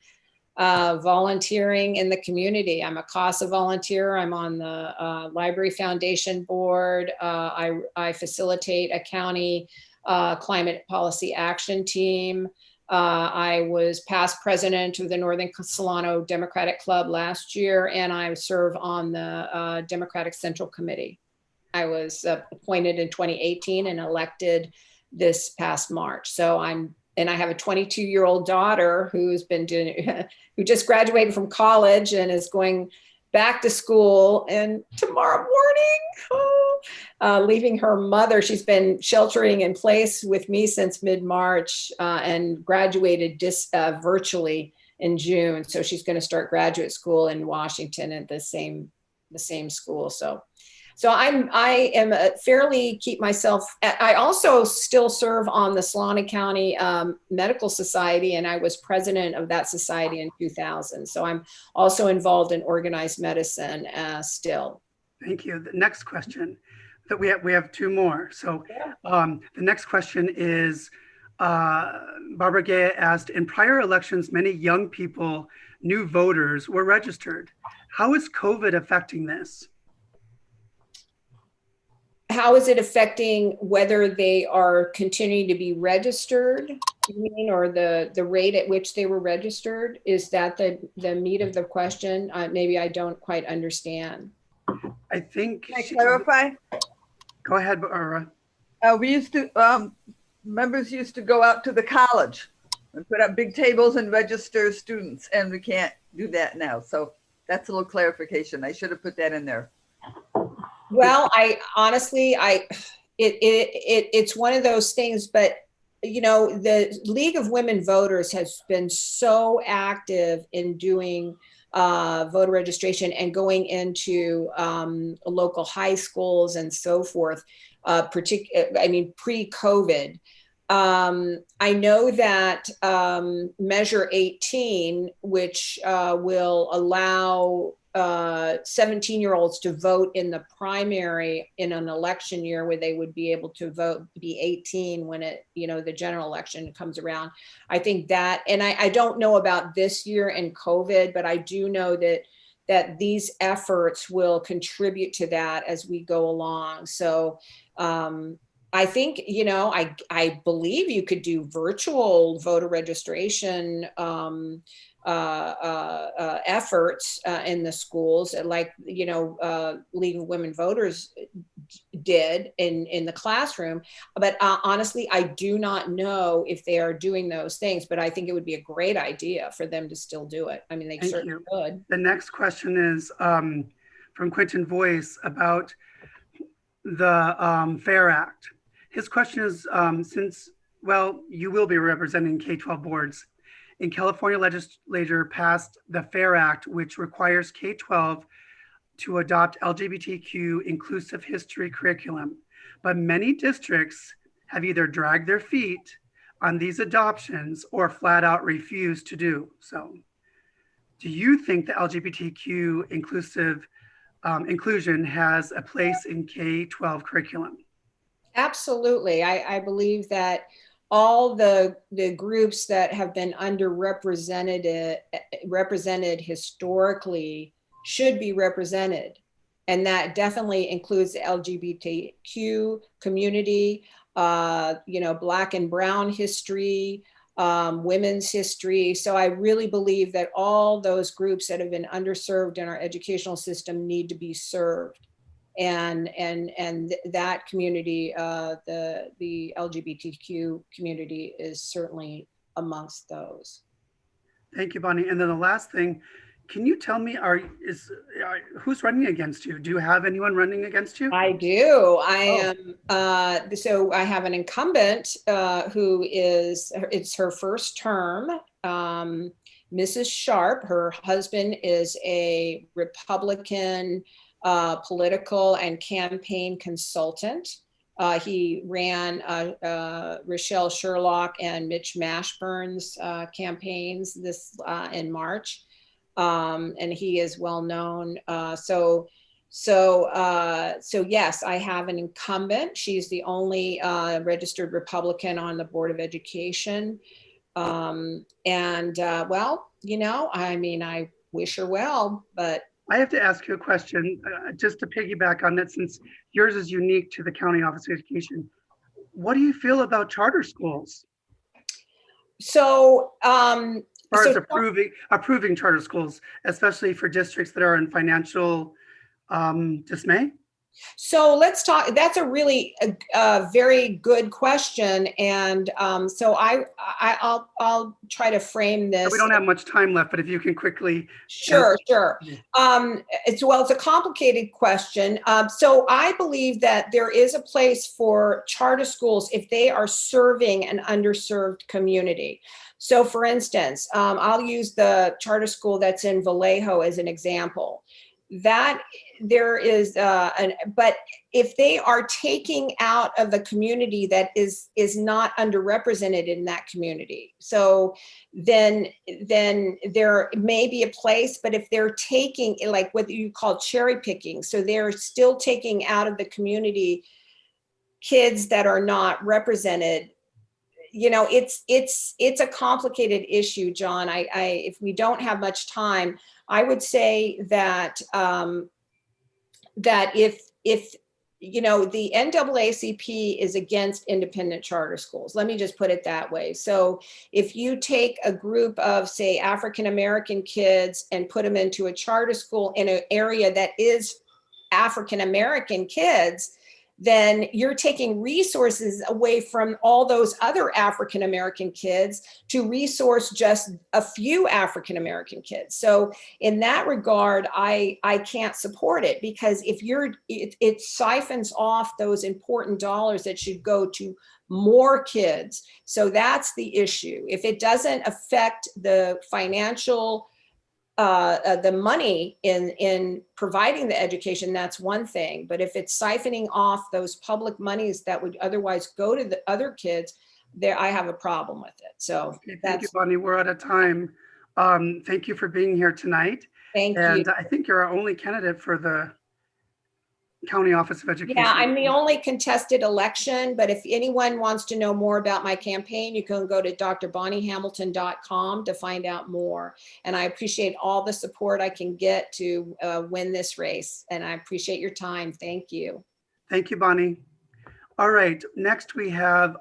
[SPEAKER 10] volunteering in the community. I'm a CASA volunteer. I'm on the Library Foundation board. I facilitate a county climate policy action team. I was past president of the Northern Solano Democratic Club last year, and I serve on the Democratic Central Committee. I was appointed in 2018 and elected this past March. So I have a 22-year-old daughter who's been who just graduated from college and is going back to school, and tomorrow morning, leaving her mother. She's been sheltering in place with me since mid-March and graduated virtually in June. So she's going to start graduate school in Washington at the same school. So I am fairly keep myself. I also still serve on the Solano County Medical Society, and I was president of that society in 2000. So I'm also involved in organized medicine still.
[SPEAKER 4] Thank you. The next question that we have two more. So the next question is, Barbara Gay asked, in prior elections, many young people, new voters, were registered. How is COVID affecting this?
[SPEAKER 10] How is it affecting whether they are continuing to be registered, you mean, or the rate at which they were registered? Is that the meat of the question? Maybe I don't quite understand.
[SPEAKER 4] I think.
[SPEAKER 11] Can I clarify?
[SPEAKER 4] Go ahead, Barbara.
[SPEAKER 11] We used to, members used to go out to the college and put up big tables and register students, and we can't do that now. So that's a little clarification. I should have put that in there.
[SPEAKER 10] Well, it's one of those things, but you know, the League of Women Voters has been so active in doing voter registration and going into local high schools and so forth, pre-COVID. I know that Measure 18, which will allow 17-year-olds to vote in the primary in an election year where they would be able to vote, be 18 when the general election comes around. I think that, and I don't know about this year and COVID, but I do know that these efforts will contribute to that as we go along. So I think, I believe you could do virtual voter registration efforts in the schools, like League of Women Voters did in the classroom. But honestly, I do not know if they are doing those things, but I think it would be a great idea for them to still do it. I mean, they certainly could.
[SPEAKER 4] The next question is from Quentin Voice about the FAIR Act. His question is, you will be representing K-12 boards. In California legislature passed the FAIR Act, which requires K-12 to adopt LGBTQ inclusive history curriculum. But many districts have either dragged their feet on these adoptions or flat out refused to do so. Do you think the LGBTQ inclusion has a place in K-12 curriculum?
[SPEAKER 10] Absolutely. I believe that all the groups that have been represented historically should be represented. And that definitely includes the LGBTQ community, Black and Brown history, women's history. So I really believe that all those groups that have been underserved in our educational system need to be served. And that community, the LGBTQ community, is certainly amongst those.
[SPEAKER 4] Thank you, Bonnie. And then the last thing, can you tell me, who's running against you? Do you have anyone running against you?
[SPEAKER 10] I do. I am. So I have an incumbent who it's her first term. Mrs. Sharp. Her husband is a Republican political and campaign consultant. He ran Rochelle Sherlock and Mitch Mashburn's campaigns in March, and he is well known. So yes, I have an incumbent. She's the only registered Republican on the Board of Education, I wish her well, but.
[SPEAKER 4] I have to ask you a question, just to piggyback on that, since yours is unique to the County Office of Education. What do you feel about charter schools?
[SPEAKER 10] So,
[SPEAKER 4] as far as approving charter schools, especially for districts that are in financial dismay?
[SPEAKER 10] So let's talk. That's a really very good question, and so I'll try to frame this.
[SPEAKER 4] We don't have much time left, but if you can quickly.
[SPEAKER 10] Sure. It's a complicated question. So I believe that there is a place for charter schools if they are serving an underserved community. So, for instance, I'll use the charter school that's in Vallejo as an example. That there is, but if they are taking out of the community that is not underrepresented in that community, so then there may be a place. But if they're taking, like what you call cherry picking, so they're still taking out of the community kids that are not represented. It's a complicated issue, John. If we don't have much time, I would say that that if the NAACP is against independent charter schools, let me just put it that way. So if you take a group of, say, African American kids and put them into a charter school in an area that is African American kids, then you're taking resources away from all those other African American kids to resource just a few African American kids. So in that regard, I can't support it, because it siphons off those important dollars that should go to more kids. So that's the issue. If it doesn't affect the financial the money in providing the education, that's one thing. But if it's siphoning off those public monies that would otherwise go to the other kids, there I have a problem with it. So
[SPEAKER 4] Okay, thank
[SPEAKER 10] that's
[SPEAKER 4] you, Bonnie. We're out of time. Thank you for being here tonight.
[SPEAKER 10] thank you.
[SPEAKER 4] And I think you're our only candidate for the County Office of Education.
[SPEAKER 10] Yeah, I'm the only contested election, but if anyone wants to know more about my campaign, you can go to drbonniehamilton.com to find out more. And I appreciate all the support I can get to win this race. And I appreciate your time. Thank you.
[SPEAKER 4] Thank you, Bonnie. All right, next we have,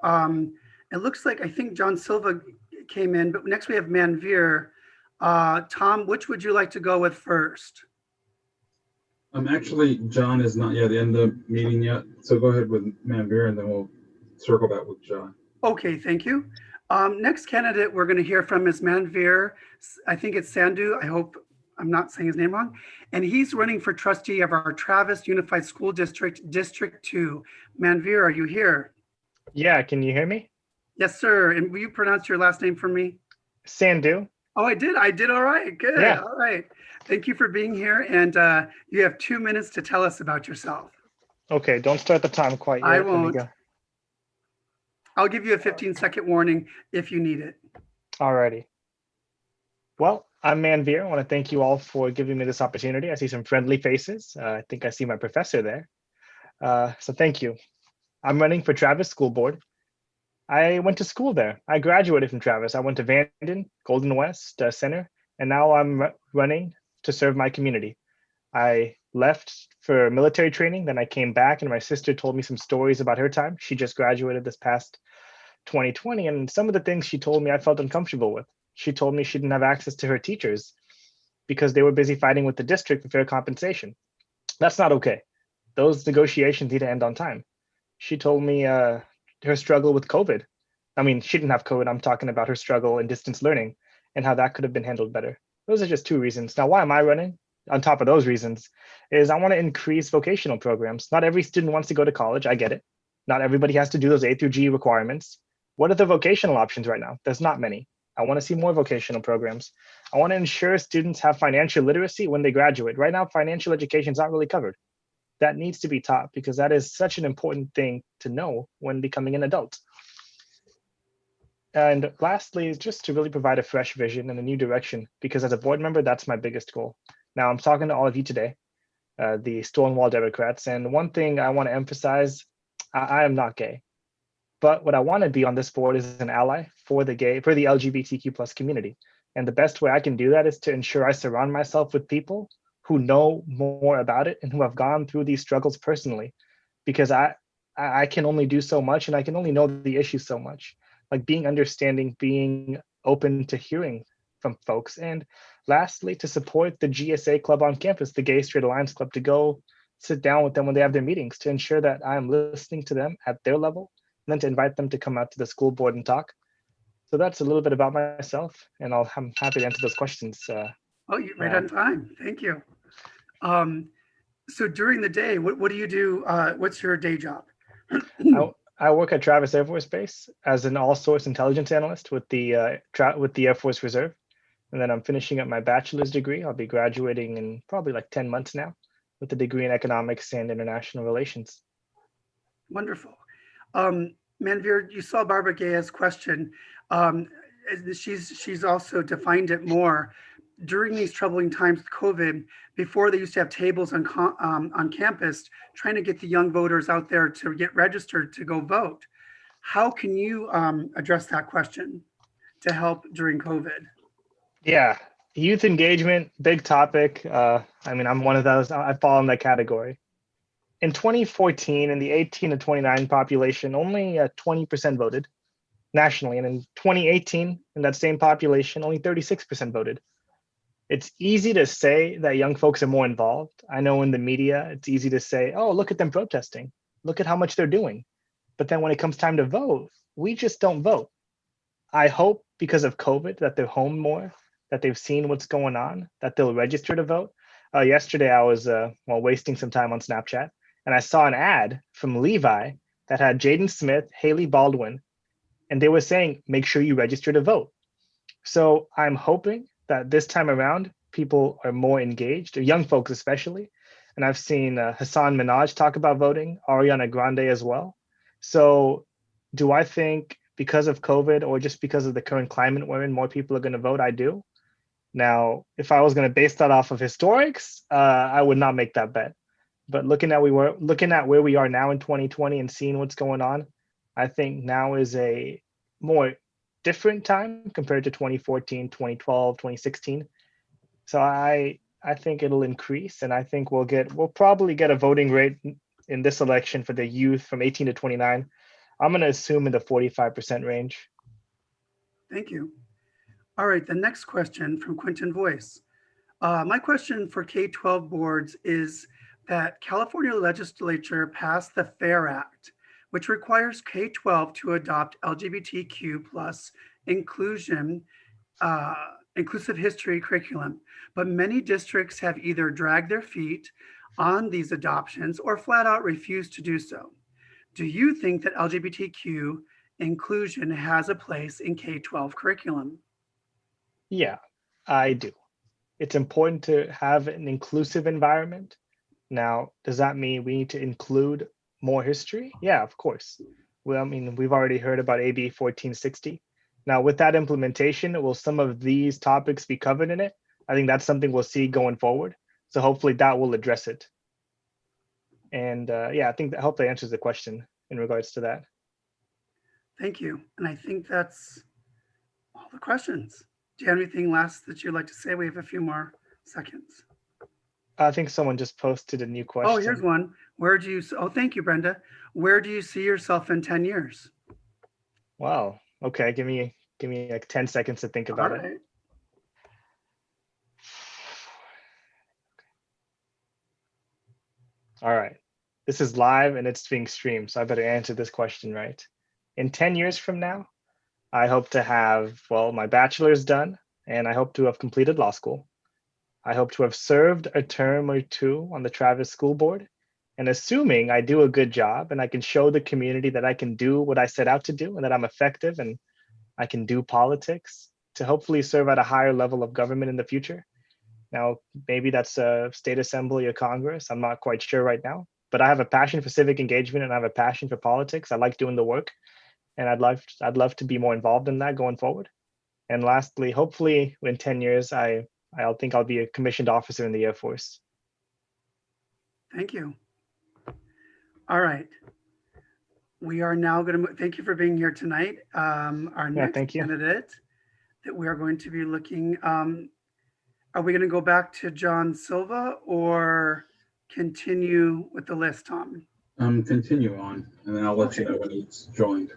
[SPEAKER 4] it looks like, I think John Silva came in, but next we have Manveer. Tom, which would you like to go with first?
[SPEAKER 2] Actually, John is not yet in the meeting yet, so go ahead with Manveer and then we'll circle back with John.
[SPEAKER 4] Okay, thank you. Next candidate we're going to hear from is Manveer. I think it's Sandhu. I hope I'm not saying his name wrong. And he's running for trustee of our Travis Unified School District, District 2. Manveer, are you here?
[SPEAKER 12] Yeah, can you hear me?
[SPEAKER 4] Yes, sir. And will you pronounce your last name for me?
[SPEAKER 12] Sandhu.
[SPEAKER 4] Oh, I did. All right. Good.
[SPEAKER 12] Yeah.
[SPEAKER 4] All right. Thank you for being here. And you have 2 minutes to tell us about yourself.
[SPEAKER 12] Okay, don't start the time quite yet.
[SPEAKER 4] I
[SPEAKER 12] Let me
[SPEAKER 4] won't.
[SPEAKER 12] go.
[SPEAKER 4] I'll give you a 15-second warning if you need it.
[SPEAKER 12] Alrighty. Well, I'm Manveer. I want to thank you all for giving me this opportunity. I see some friendly faces. I think I see my professor there. So thank you. I'm running for Travis School Board. I went to school there. I graduated from Travis. I went to Vanden, Golden West Center, and now I'm running to serve my community. I left for military training, then I came back and my sister told me some stories about her time. She just graduated this past 2020, and some of the things she told me I felt uncomfortable with. She told me she didn't have access to her teachers because they were busy fighting with the district for fair compensation. That's not okay. Those negotiations need to end on time. She told me her struggle with COVID. I mean, she didn't have COVID. I'm talking about her struggle in distance learning and how that could have been handled better. Those are just 2 reasons. Now, why am I running? On top of those reasons is I want to increase vocational programs. Not every student wants to go to college. I get it. Not everybody has to do those A through G requirements. What are the vocational options right now? There's not many. I want to see more vocational programs. I want to ensure students have financial literacy when they graduate. Right now, financial education is not really covered. That needs to be taught because that is such an important thing to know when becoming an adult. And lastly, just to really provide a fresh vision and a new direction, because as a board member, that's my biggest goal. Now, I'm talking to all of you today, the Stonewall Democrats, and one thing I want to emphasize, I am not gay. But what I want to be on this board is an ally for the LGBTQ plus community. And the best way I can do that is to ensure I surround myself with people who know more about it and who have gone through these struggles personally, because I can only do so much and I can only know the issues so much. Like being understanding, being open to hearing from folks. And lastly, to support the GSA club on campus, the Gay Straight Alliance Club, to go sit down with them when they have their meetings, to ensure that I'm listening to them at their level, and then to invite them to come out to the school board and talk. So that's a little bit about myself, and I'm happy to answer those questions.
[SPEAKER 4] Oh, you're right on time. Thank you. So during the day, what do you do? What's your day job?
[SPEAKER 12] I work at Travis Air Force Base as an all-source intelligence analyst with the Air Force Reserve. And then I'm finishing up my bachelor's degree. I'll be graduating in probably like 10 months now with a degree in economics and international relations.
[SPEAKER 4] Wonderful. Manveer, you saw Barbara Gaya's question. She's also defined it more. During these troubling times with COVID, before they used to have tables on campus trying to get the young voters out there to get registered to go vote. How can you address that question to help during COVID?
[SPEAKER 12] Yeah, youth engagement, big topic. I mean, I'm one of those, I fall in that category. In 2014, in the 18 to 29 population, only 20% voted nationally. And in 2018, in that same population, only 36% voted. It's easy to say that young folks are more involved. I know in the media, it's easy to say, oh, look at them protesting. Look at how much they're doing. But then when it comes time to vote, we just don't vote. I hope because of COVID that they're home more, that they've seen what's going on, that they'll register to vote. Yesterday, I was wasting some time on Snapchat, and I saw an ad from Levi that had Jaden Smith, Haley Baldwin, and they were saying, make sure you register to vote. So I'm hoping that this time around, people are more engaged, or young folks especially. And I've seen Hassan Minhaj talk about voting, Ariana Grande as well. So do I think because of COVID or just because of the current climate we're in, more people are going to vote? I do. Now, if I was going to base that off of historics, I would not make that bet. But looking at where we are now in 2020 and seeing what's going on, I think now is a more different time compared to 2014, 2012, 2016. So I think it'll increase, and I think we'll probably get a voting rate in this election for the youth from 18 to 29. I'm going to assume in the 45% range.
[SPEAKER 4] Thank you. All right, the next question from Quentin Voice. My question for K-12 boards is that California legislature passed the FAIR Act, which requires K-12 to adopt LGBTQ plus inclusive history curriculum, but many districts have either dragged their feet on these adoptions or flat out refused to do so. Do you think that LGBTQ inclusion has a place in K-12 curriculum?
[SPEAKER 12] Yeah, I do. It's important to have an inclusive environment. Now, does that mean we need to include more history? Yeah, of course. Well, I mean, we've already heard about AB 1460. Now, with that implementation, will some of these topics be covered in it? I think that's something we'll see going forward. So hopefully that will address it. And yeah, I think that hopefully answers the question in regards to that.
[SPEAKER 4] Thank you. And I think that's all the questions. Do you have anything last that you'd like to say? We have a few more seconds.
[SPEAKER 12] I think someone just posted a new question.
[SPEAKER 4] Oh, here's one. Thank you, Brenda. Where do you see yourself in 10 years?
[SPEAKER 12] Wow. Okay, give me like 10 seconds to think about it. All right. This is live and it's being streamed, so I better answer this question right. In 10 years from now, I hope to have, well, my bachelor's done, and I hope to have completed law school. I hope to have served a term or two on the Travis School Board. And assuming I do a good job and I can show the community that I can do what I set out to do and that I'm effective and I can do politics, to hopefully serve at a higher level of government in the future. Now, maybe that's a state assembly or Congress. I'm not quite sure right now, but I have a passion for civic engagement and I have a passion for politics. I like doing the work. And I'd love to be more involved in that going forward. And lastly, hopefully in 10 years, I'll think I'll be a commissioned officer in the Air Force.
[SPEAKER 4] Thank you. All right. We are now going to thank you for being here tonight. Our next candidate that we are going to be looking, are we going to go back to John Silva or continue with the list, Tom?
[SPEAKER 2] Continue on, and then I'll let you know when he's joined.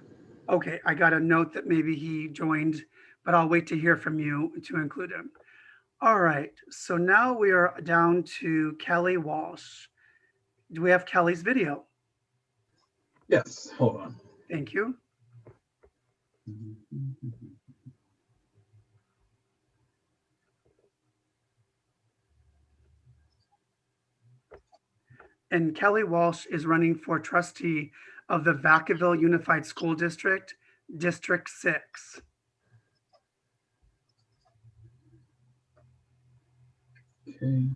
[SPEAKER 4] Okay, I got a note that maybe he joined, but I'll wait to hear from you to include him. All right, so now we are down to Kelly Walsh. Do we have Kelly's video?
[SPEAKER 2] Yes, hold on.
[SPEAKER 4] Thank you. And Kelly Walsh is running for trustee of the Vacaville Unified School District, District 6.
[SPEAKER 2] Okay.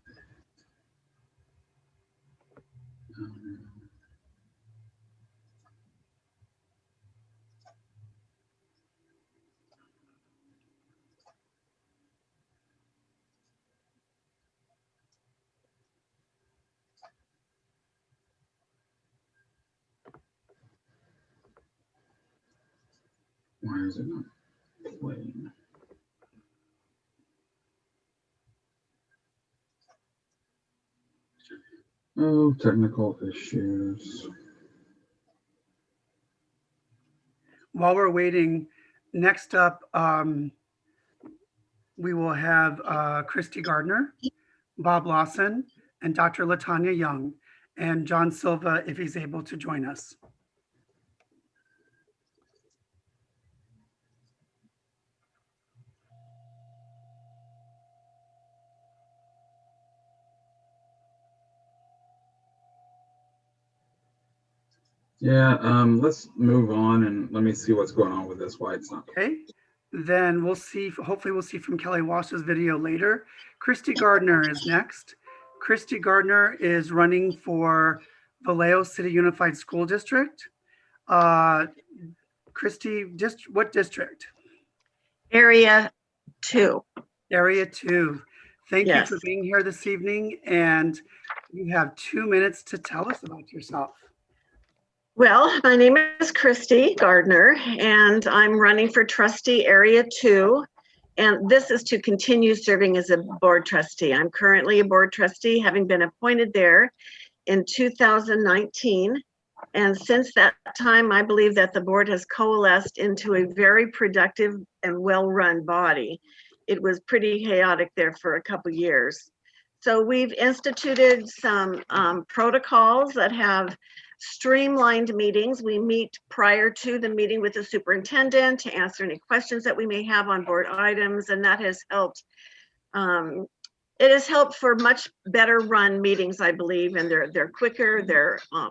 [SPEAKER 2] Why is it not playing? Oh, technical issues.
[SPEAKER 4] While we're waiting, next up, we will have Christy Gardner, Bob Lawson, and Dr. Latanya Young, and John Silva, if he's able to join us.
[SPEAKER 2] Yeah, let's move on and let me see what's going on with this, why it's not.
[SPEAKER 4] Okay, then we'll see, hopefully we'll see from Kelly Walsh's video later. Christy Gardner is next. Christy Gardner is running for Vallejo City Unified School District. Christy, what district?
[SPEAKER 13] Area 2.
[SPEAKER 4] Area 2. Thank
[SPEAKER 13] Yes.
[SPEAKER 4] you for being here this evening, and you have 2 minutes to tell us about yourself.
[SPEAKER 13] Well, my name is Christy Gardner, and I'm running for trustee Area 2. And this is to continue serving as a board trustee. I'm currently a board trustee, having been appointed there in 2019. And since that time, I believe that the board has coalesced into a very productive and well-run body. It was pretty chaotic there for a couple years. So we've instituted some protocols that have streamlined meetings. We meet prior to the meeting with the superintendent to answer any questions that we may have on board items, and that has helped. It has helped for much better run meetings, I believe, and they're quicker.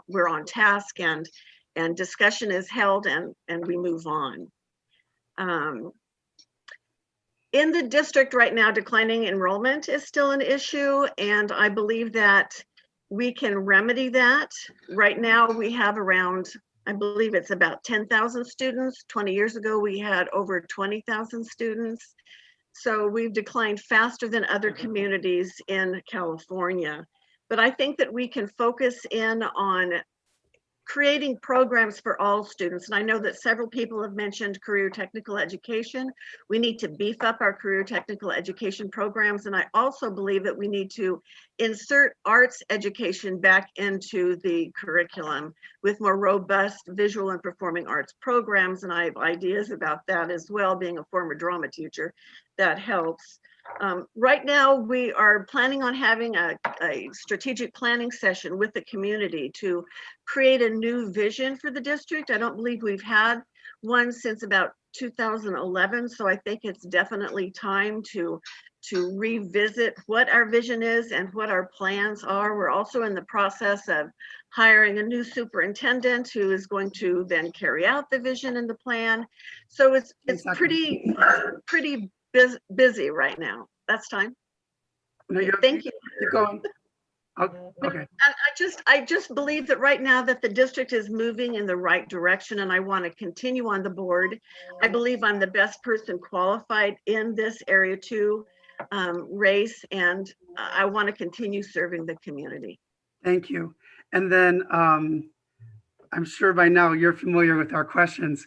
[SPEAKER 13] We're on task, and discussion is held, and we move on. In the district right now, declining enrollment is still an issue, and I believe that we can remedy that. Right now, we have around, I believe it's about 10,000 students. 20 years ago, we had over 20,000 students. So we've declined faster than other communities in California. But I think that we can focus in on creating programs for all students. And I know that several people have mentioned career technical education. We need to beef up our career technical education programs. And I also believe that we need to insert arts education back into the curriculum with more robust visual and performing arts programs. And I have ideas about that as well, being a former drama teacher, that helps. Right now, we are planning on having a strategic planning session with the community to create a new vision for the district. I don't believe we've had one since about 2011, so I think it's definitely time to revisit what our vision is and what our plans are. We're also in the process of hiring a new superintendent who is going to then carry out the vision and the plan. So it's pretty busy right now. That's time.
[SPEAKER 4] No,
[SPEAKER 13] Thank you.
[SPEAKER 4] Keep going. Okay.
[SPEAKER 13] And I just believe that right now that the district is moving in the right direction, and I want to continue on the board. I believe I'm the best person qualified in this Area 2 race, and I want to continue serving the community.
[SPEAKER 4] Thank you. And then I'm sure by now you're familiar with our questions.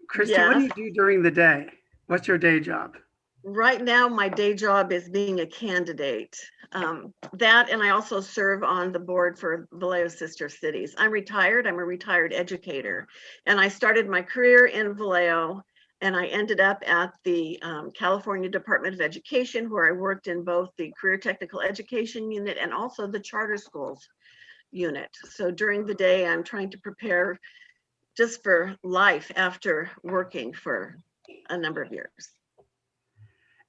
[SPEAKER 4] Christy,
[SPEAKER 13] Yes.
[SPEAKER 4] What do you do during the day? What's your day job?
[SPEAKER 13] Right now, my day job is being a candidate. That, and I also serve on the board for Vallejo Sister Cities. I'm retired. I'm a retired educator, and I started my career in Vallejo, and I ended up at the California Department of Education, where I worked in both the Career Technical Education unit and also the Charter Schools unit. So during the day, I'm trying to prepare just for life after working for a number of years.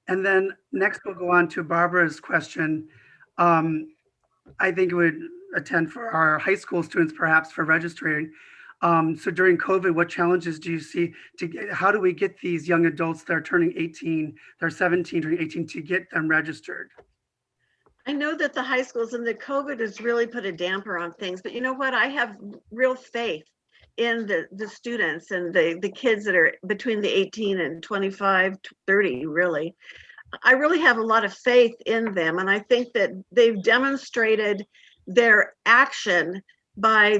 [SPEAKER 4] And then next we'll go on to Barbara's question. I think it would attend for our high school students, perhaps for registering. So during COVID, what challenges do you see how do we get these young adults that are turning 18, they're 17, turning 18, to get them registered?
[SPEAKER 13] I know that the high schools and the COVID has really put a damper on things, but you know what? I have real faith in the students and the kids that are between the 18 and 25, 30, really. I really have a lot of faith in them. And I think that they've demonstrated their action by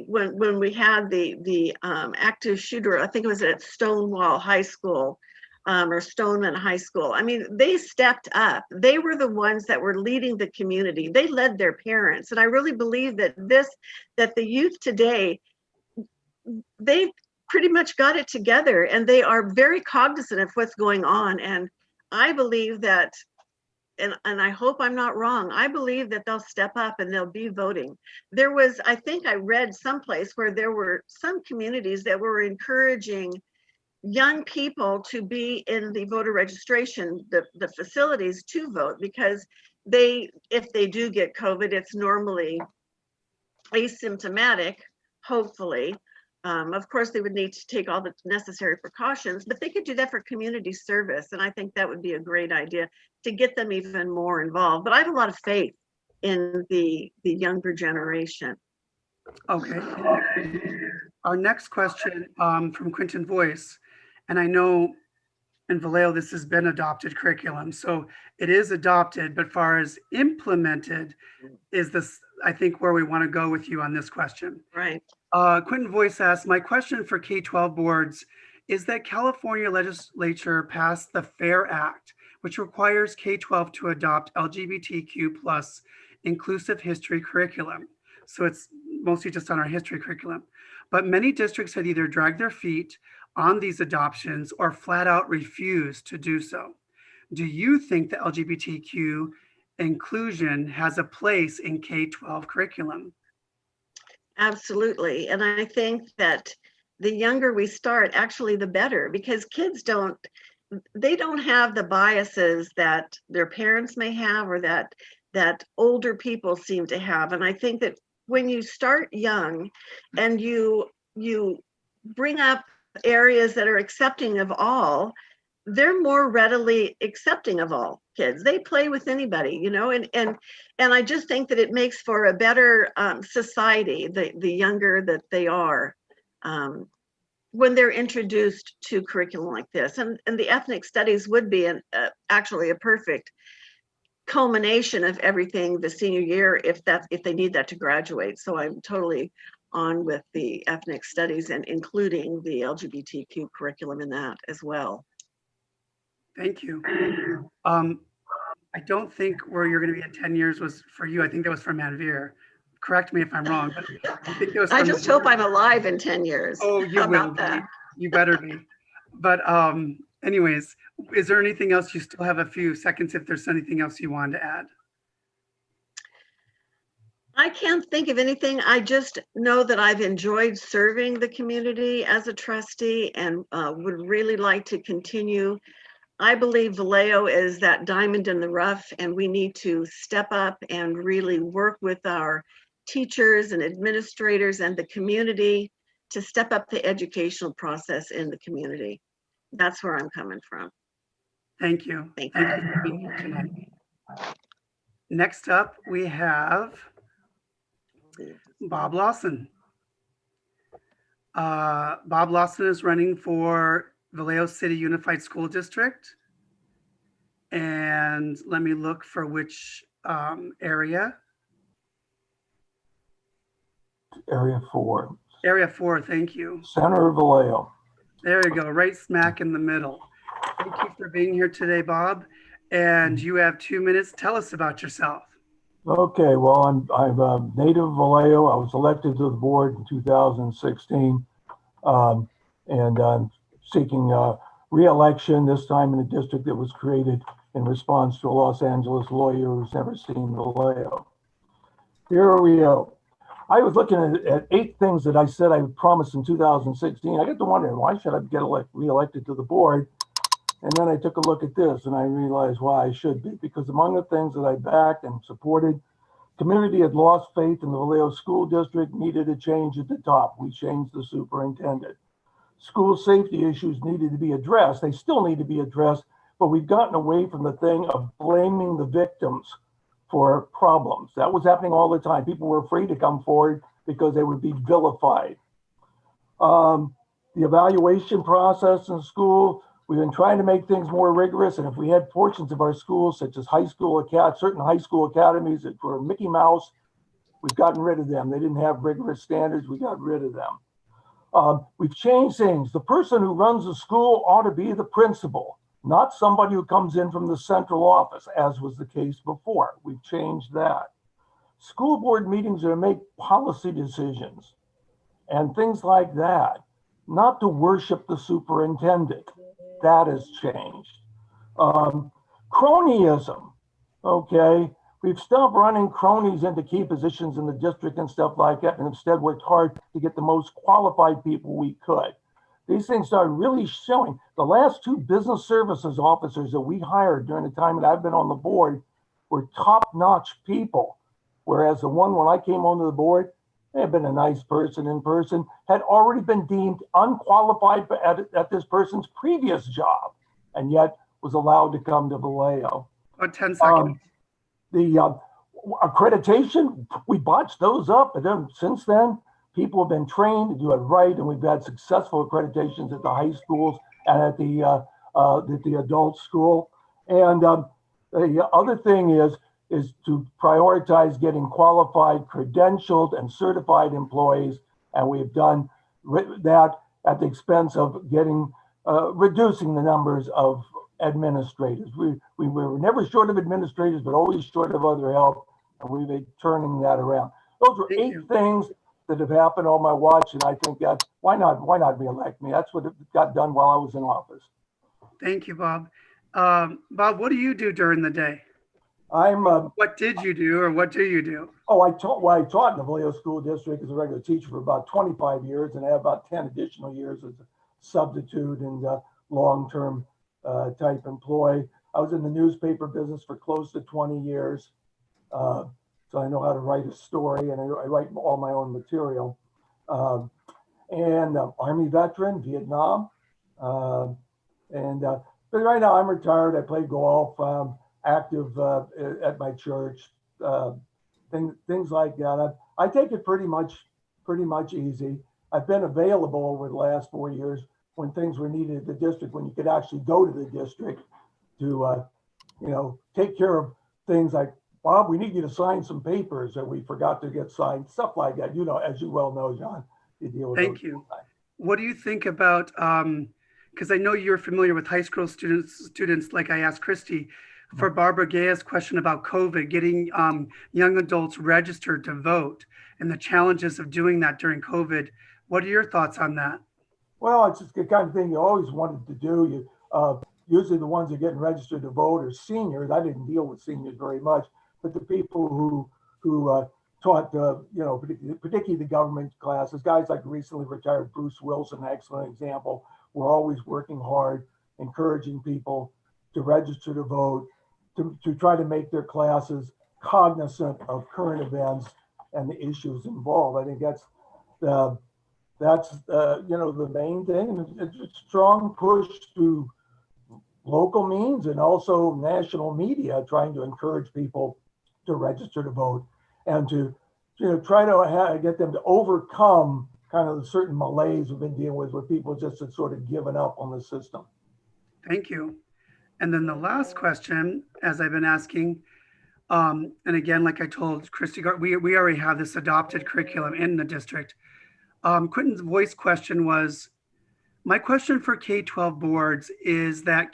[SPEAKER 13] when we had the active shooter, I think it was at Stonewall High School, or Stoneman High School. I mean, they stepped up. They were the ones that were leading the community. They led their parents. And I really believe that the youth today, they've pretty much got it together, and they are very cognizant of what's going on. And I believe that, and I hope I'm not wrong, I believe that they'll step up and they'll be voting. There was, I think I read someplace where there were some communities that were encouraging young people to be in the voter registration, the facilities to vote, because if they do get COVID, it's normally asymptomatic, hopefully. Of course, they would need to take all the necessary precautions, but they could do that for community service. And I think that would be a great idea to get them even more involved. But I have a lot of faith in the younger generation.
[SPEAKER 4] Okay. Our next question from Quinton Voice, and I know in Vallejo this has been adopted curriculum, so it is adopted, but far as implemented is this, I think, where we want to go with you on this question.
[SPEAKER 13] Right.
[SPEAKER 4] Quinton Voice asks, my question for K-12 boards is that California legislature passed the FAIR Act, which requires K-12 to adopt LGBTQ plus inclusive history curriculum. So it's mostly just on our history curriculum. But many districts had either dragged their feet on these adoptions or flat out refused to do so. Do you think that LGBTQ inclusion has a place in K-12 curriculum?
[SPEAKER 13] Absolutely. And I think that the younger we start, actually the better, because kids don't have the biases that their parents may have or that older people seem to have. And I think that when you start young and you bring up areas that are accepting of all, they're more readily accepting of all kids. They play with anybody, you know, and I just think that it makes for a better society, the younger that they are, when they're introduced to curriculum like this. And the ethnic studies would be actually a perfect culmination of everything the senior year if they need that to graduate. So I'm totally on with the ethnic studies and including the LGBTQ curriculum in that as well.
[SPEAKER 4] Thank you. I don't think where you're going to be in 10 years was for you. I think that was for Manveer. Correct me if I'm wrong, but I think that was.
[SPEAKER 13] I just hope I'm alive in 10 years.
[SPEAKER 4] Oh, you will be. You better be. But anyways, is there anything else? You still have a few seconds if there's anything else you wanted to add.
[SPEAKER 13] I can't think of anything. I just know that I've enjoyed serving the community as a trustee and would really like to continue. I believe Vallejo is that diamond in the rough, and we need to step up and really work with our teachers and administrators and the community to step up the educational process in the community. That's where I'm coming from.
[SPEAKER 4] Thank you.
[SPEAKER 13] Thank you.
[SPEAKER 4] Thank you for being here tonight. Next up, we have Bob Lawson. Bob Lawson is running for Vallejo City Unified School District. And let me look for which area.
[SPEAKER 14] Area 4.
[SPEAKER 4] Area 4, thank you.
[SPEAKER 14] Center of Vallejo.
[SPEAKER 4] There you go, right smack in the middle. Thank you for being here today, Bob. And you have 2 minutes. Tell us about yourself.
[SPEAKER 14] Okay, well, I'm a native of Vallejo. I was elected to the board in 2016, and I'm seeking re-election, this time in a district that was created in response to a Los Angeles lawyer who's never seen Vallejo. Here we go. I was looking at 8 things that I said I would promise in 2016. I got to wondering, why should I get re-elected to the board? And then I took a look at this and I realized why I should be, because among the things that I backed and supported, community had lost faith in the Vallejo School District, needed a change at the top. We changed the superintendent. School safety issues needed to be addressed. They still need to be addressed, but we've gotten away from the thing of blaming the victims for problems. That was happening all the time. People were afraid to come forward because they would be vilified. The evaluation process in school, we've been trying to make things more rigorous. And if we had portions of our schools, such as certain high school academies that were Mickey Mouse, we've gotten rid of them. They didn't have rigorous standards. We got rid of them. We've changed things. The person who runs the school ought to be the principal, not somebody who comes in from the central office, as was the case before. We've changed that. School board meetings are to make policy decisions and things like that, not to worship the superintendent. That has changed. Cronyism, okay? We've stopped running cronies into key positions in the district and stuff like that, and instead worked hard to get the most qualified people we could. These things started really showing. The last 2 business services officers that we hired during the time that I've been on the board were top-notch people, whereas the one when I came onto the board, may have been a nice person in person, had already been deemed unqualified at this person's previous job, and yet was allowed to come to Vallejo.
[SPEAKER 4] About 10 seconds.
[SPEAKER 14] The accreditation, we botched those up, and then since then, people have been trained to do it right, and we've had successful accreditations at the high schools and at the adult school. And the other thing is to prioritize getting qualified, credentialed, and certified employees, and we've done that at the expense of getting reducing the numbers of administrators. We were never short of administrators, but always short of other help, and we've been turning that around. Those were eight things that have happened on my watch, and I think that why not reelect me? That's what got done while I was in office.
[SPEAKER 4] Thank you, Bob. Bob, what do you do during the day?
[SPEAKER 14] What
[SPEAKER 4] did you do, or what do you do?
[SPEAKER 14] Oh, I taught in the Vallejo School District as a regular teacher for about 25 years, and I have about 10 additional years as a substitute and long-term type employee. I was in the newspaper business for close to 20 years. So I know how to write a story, and I write all my own material. And Army veteran, Vietnam. But right now I'm retired. I play golf, active at my church, things like that. I take it pretty much easy. I've been available over the last 4 years when things were needed at the district, when you could actually go to the district to, take care of things like, Bob, we need you to sign some papers that we forgot to get signed, stuff like that. As you well know, John, you deal with
[SPEAKER 4] Thank you. What do you think about, because I know you're familiar with high school students like I asked Christy, for Barbara Gaya's question about COVID, getting young adults registered to vote and the challenges of doing that during COVID. What are your thoughts on that?
[SPEAKER 14] Well, it's just the kind of thing you always wanted to do. Usually the ones that are getting registered to vote are seniors. I didn't deal with seniors very much, but the people who taught, particularly the government classes, guys like recently retired Bruce Wilson, excellent example, were always working hard, encouraging people to register to vote, to try to make their classes cognizant of current events and the issues involved. I think that's the main thing. It's a strong push to local means and also national media trying to encourage people to register to vote and to try to get them to overcome kind of the certain malaise we've been dealing with, where people just have sort of given up on the system.
[SPEAKER 4] Thank you. And then the last question, as I've been asking, and again, like I told Christy, we already have this adopted curriculum in the district. Quentin's voice question was, my question for K-12 boards is that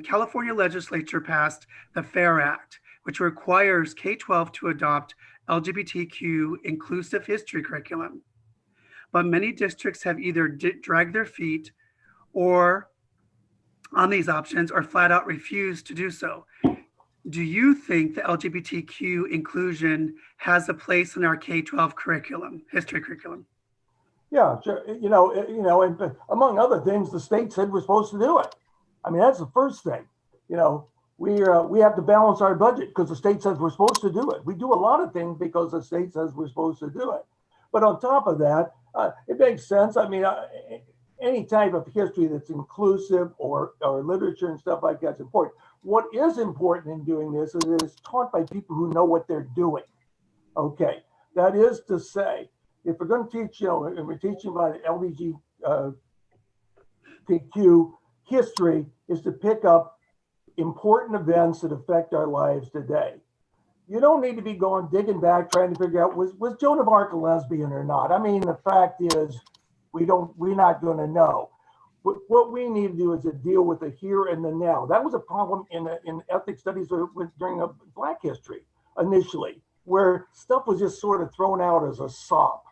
[SPEAKER 4] California legislature passed the FAIR Act, which requires K-12 to adopt LGBTQ inclusive history curriculum. But many districts have either dragged their feet or on these options or flat out refused to do so. Do you think the LGBTQ inclusion has a place in our K-12 curriculum, history curriculum?
[SPEAKER 14] Yeah, sure. And among other things, the state said we're supposed to do it. I mean, that's the first thing. We have to balance our budget because the state says we're supposed to do it. We do a lot of things because the state says we're supposed to do it. But on top of that, it makes sense. I mean, any type of history that's inclusive or literature and stuff like that's important. What is important in doing this is it is taught by people who know what they're doing. Okay, that is to say, if we're going to teach, and we're teaching about LGBTQ history, is to pick up important events that affect our lives today. You don't need to be going digging back trying to figure out was Joan of Arc a lesbian or not. I mean, the fact is we're not going to know. What we need to do is to deal with the here and the now. That was a problem in ethnic studies during Black history initially, where stuff was just sort of thrown out as a sop.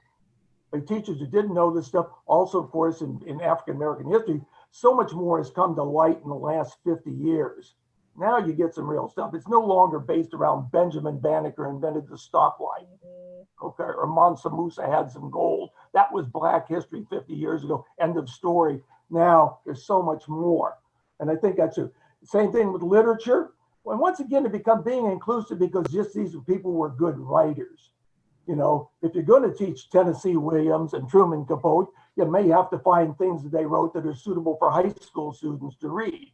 [SPEAKER 14] By teachers who didn't know this stuff. Also, of course, in African-American history, so much more has come to light in the last 50 years. Now you get some real stuff. It's no longer based around Benjamin Banneker invented the stoplight. Okay, or Mansa Musa had some gold. That was Black history 50 years ago. End of story. Now there's so much more. And I think that's the same thing with literature. And once again, it becomes being inclusive because just these people were good writers. You know, if you're going to teach Tennessee Williams and Truman Capote, you may have to find things that they wrote that are suitable for high school students to read.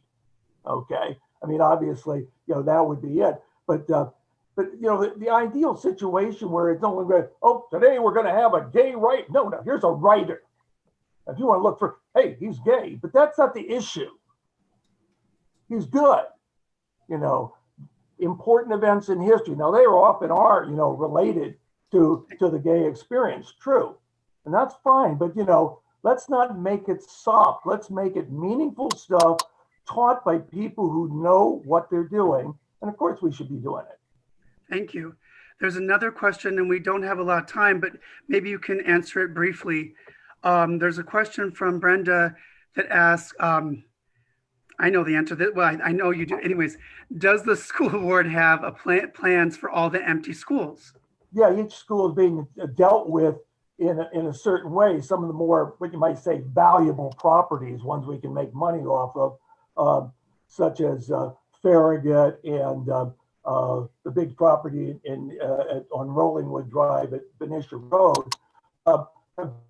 [SPEAKER 14] Okay, I mean, obviously, you know, that would be it. But you know, the ideal situation where it's only going, oh, today we're going to have a gay writer. No, here's a writer. If you want to look for, hey, he's gay, but that's not the issue. He's good. You know, important events in history. Now, they are often are, you know, related to the gay experience, true. And that's fine, but, you know, let's not make it soft. Let's make it meaningful stuff taught by people who know what they're doing. And of course, we should be doing it.
[SPEAKER 4] Thank you. There's another question, and we don't have a lot of time, but maybe you can answer it briefly. There's a question from Brenda that asks, I know the answer to that. Well, I know you do. Anyways, does the school board have a plans for all the empty schools?
[SPEAKER 14] Yeah, each school is being dealt with in a certain way. Some of the more, what you might say, valuable properties, ones we can make money off of, such as Farragut and the big property on Rollingwood Drive at Benicia Road. You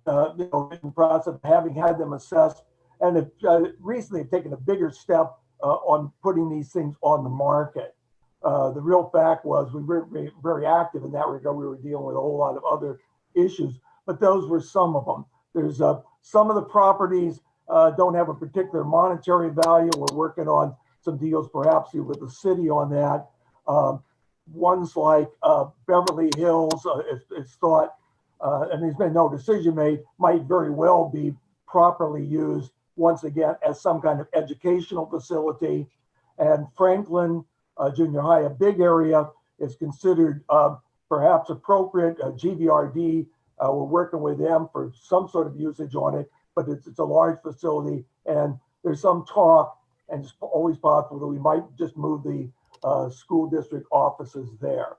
[SPEAKER 14] know, in the process of having had them assessed, and have recently taken a bigger step on putting these things on the market. The real fact was we were very active in that regard. We were dealing with a whole lot of other issues, but those were some of them. There's some of the properties don't have a particular monetary value. We're working on some deals perhaps with the city on that. Ones like Beverly Hills, it's thought, and there's been no decision made, might very well be properly used once again as some kind of educational facility. And Franklin Junior High, a big area, is considered perhaps appropriate. GVRD, we're working with them for some sort of usage on it, but it's a large facility, and there's some talk, and it's always possible that we might just move the school district offices there.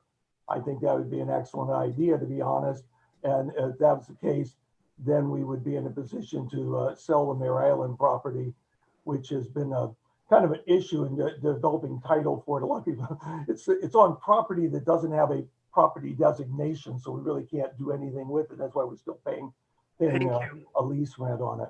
[SPEAKER 14] I think that would be an excellent idea, to be honest. And if that was the case, then we would be in a position to sell the Mare Island property, which has been a kind of an issue in developing title for it. A lot of people, it's on property that doesn't have a property designation, so we really can't do anything with it. That's why we're still paying a lease rent on it.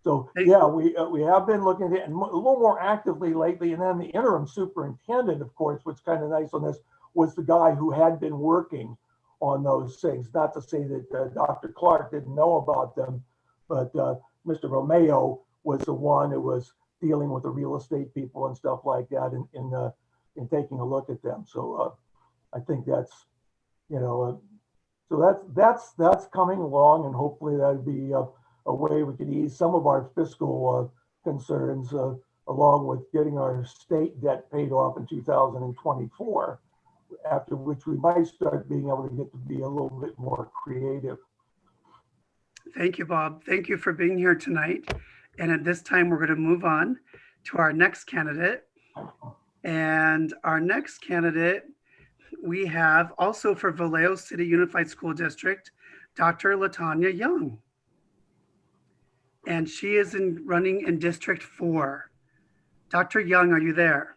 [SPEAKER 14] So yeah, we have been looking at it and a little more actively lately. And then the interim superintendent, of course, what's kind of nice on this was the guy who had been working on those things. Not to say that Dr. Clark didn't know about them, but Mr. Romeo was the one who was dealing with the real estate people and stuff like that in taking a look at them. So I think that's, you know, so that's coming along, and hopefully that would be a way we could ease some of our fiscal concerns, along with getting our state debt paid off in 2024, after which we might start being able to get to be a little bit more creative.
[SPEAKER 4] Thank you, Bob. Thank you for being here tonight. And at this time, we're going to move on to our next candidate. And our next candidate, we have also for Vallejo City Unified School District, Dr. LaTanya Young. And she is running in District 4. Dr. Young, are you there?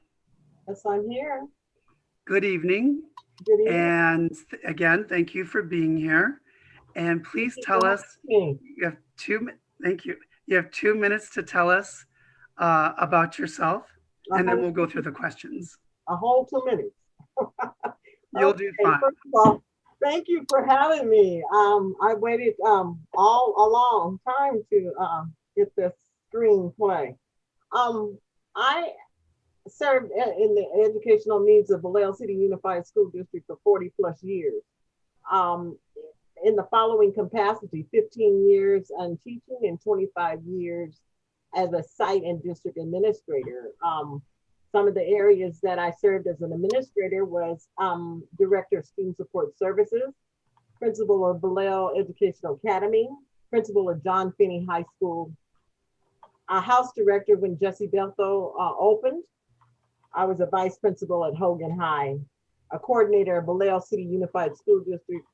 [SPEAKER 3] Yes, I'm here.
[SPEAKER 4] Good evening.
[SPEAKER 3] Good evening.
[SPEAKER 4] And again, thank you for being here. And please tell us, you have thank you. You have 2 minutes to tell us about yourself, and then we'll go through the questions.
[SPEAKER 3] A whole 2 minutes.
[SPEAKER 4] You'll do fine.
[SPEAKER 3] First of all, thank you for having me. I waited all a long time to get this screenplay. I served in the educational needs of Vallejo City Unified School District for 40 plus years. In the following capacity: 15 years on teaching and 25 years as a site and district administrator. Some of the areas that I served as an administrator was Director of Student Support Services, Principal of Vallejo Educational Academy, Principal of John Finney High School, a House Director when Jesse Bethel opened. I was a Vice Principal at Hogan High, a coordinator of Vallejo City Unified School District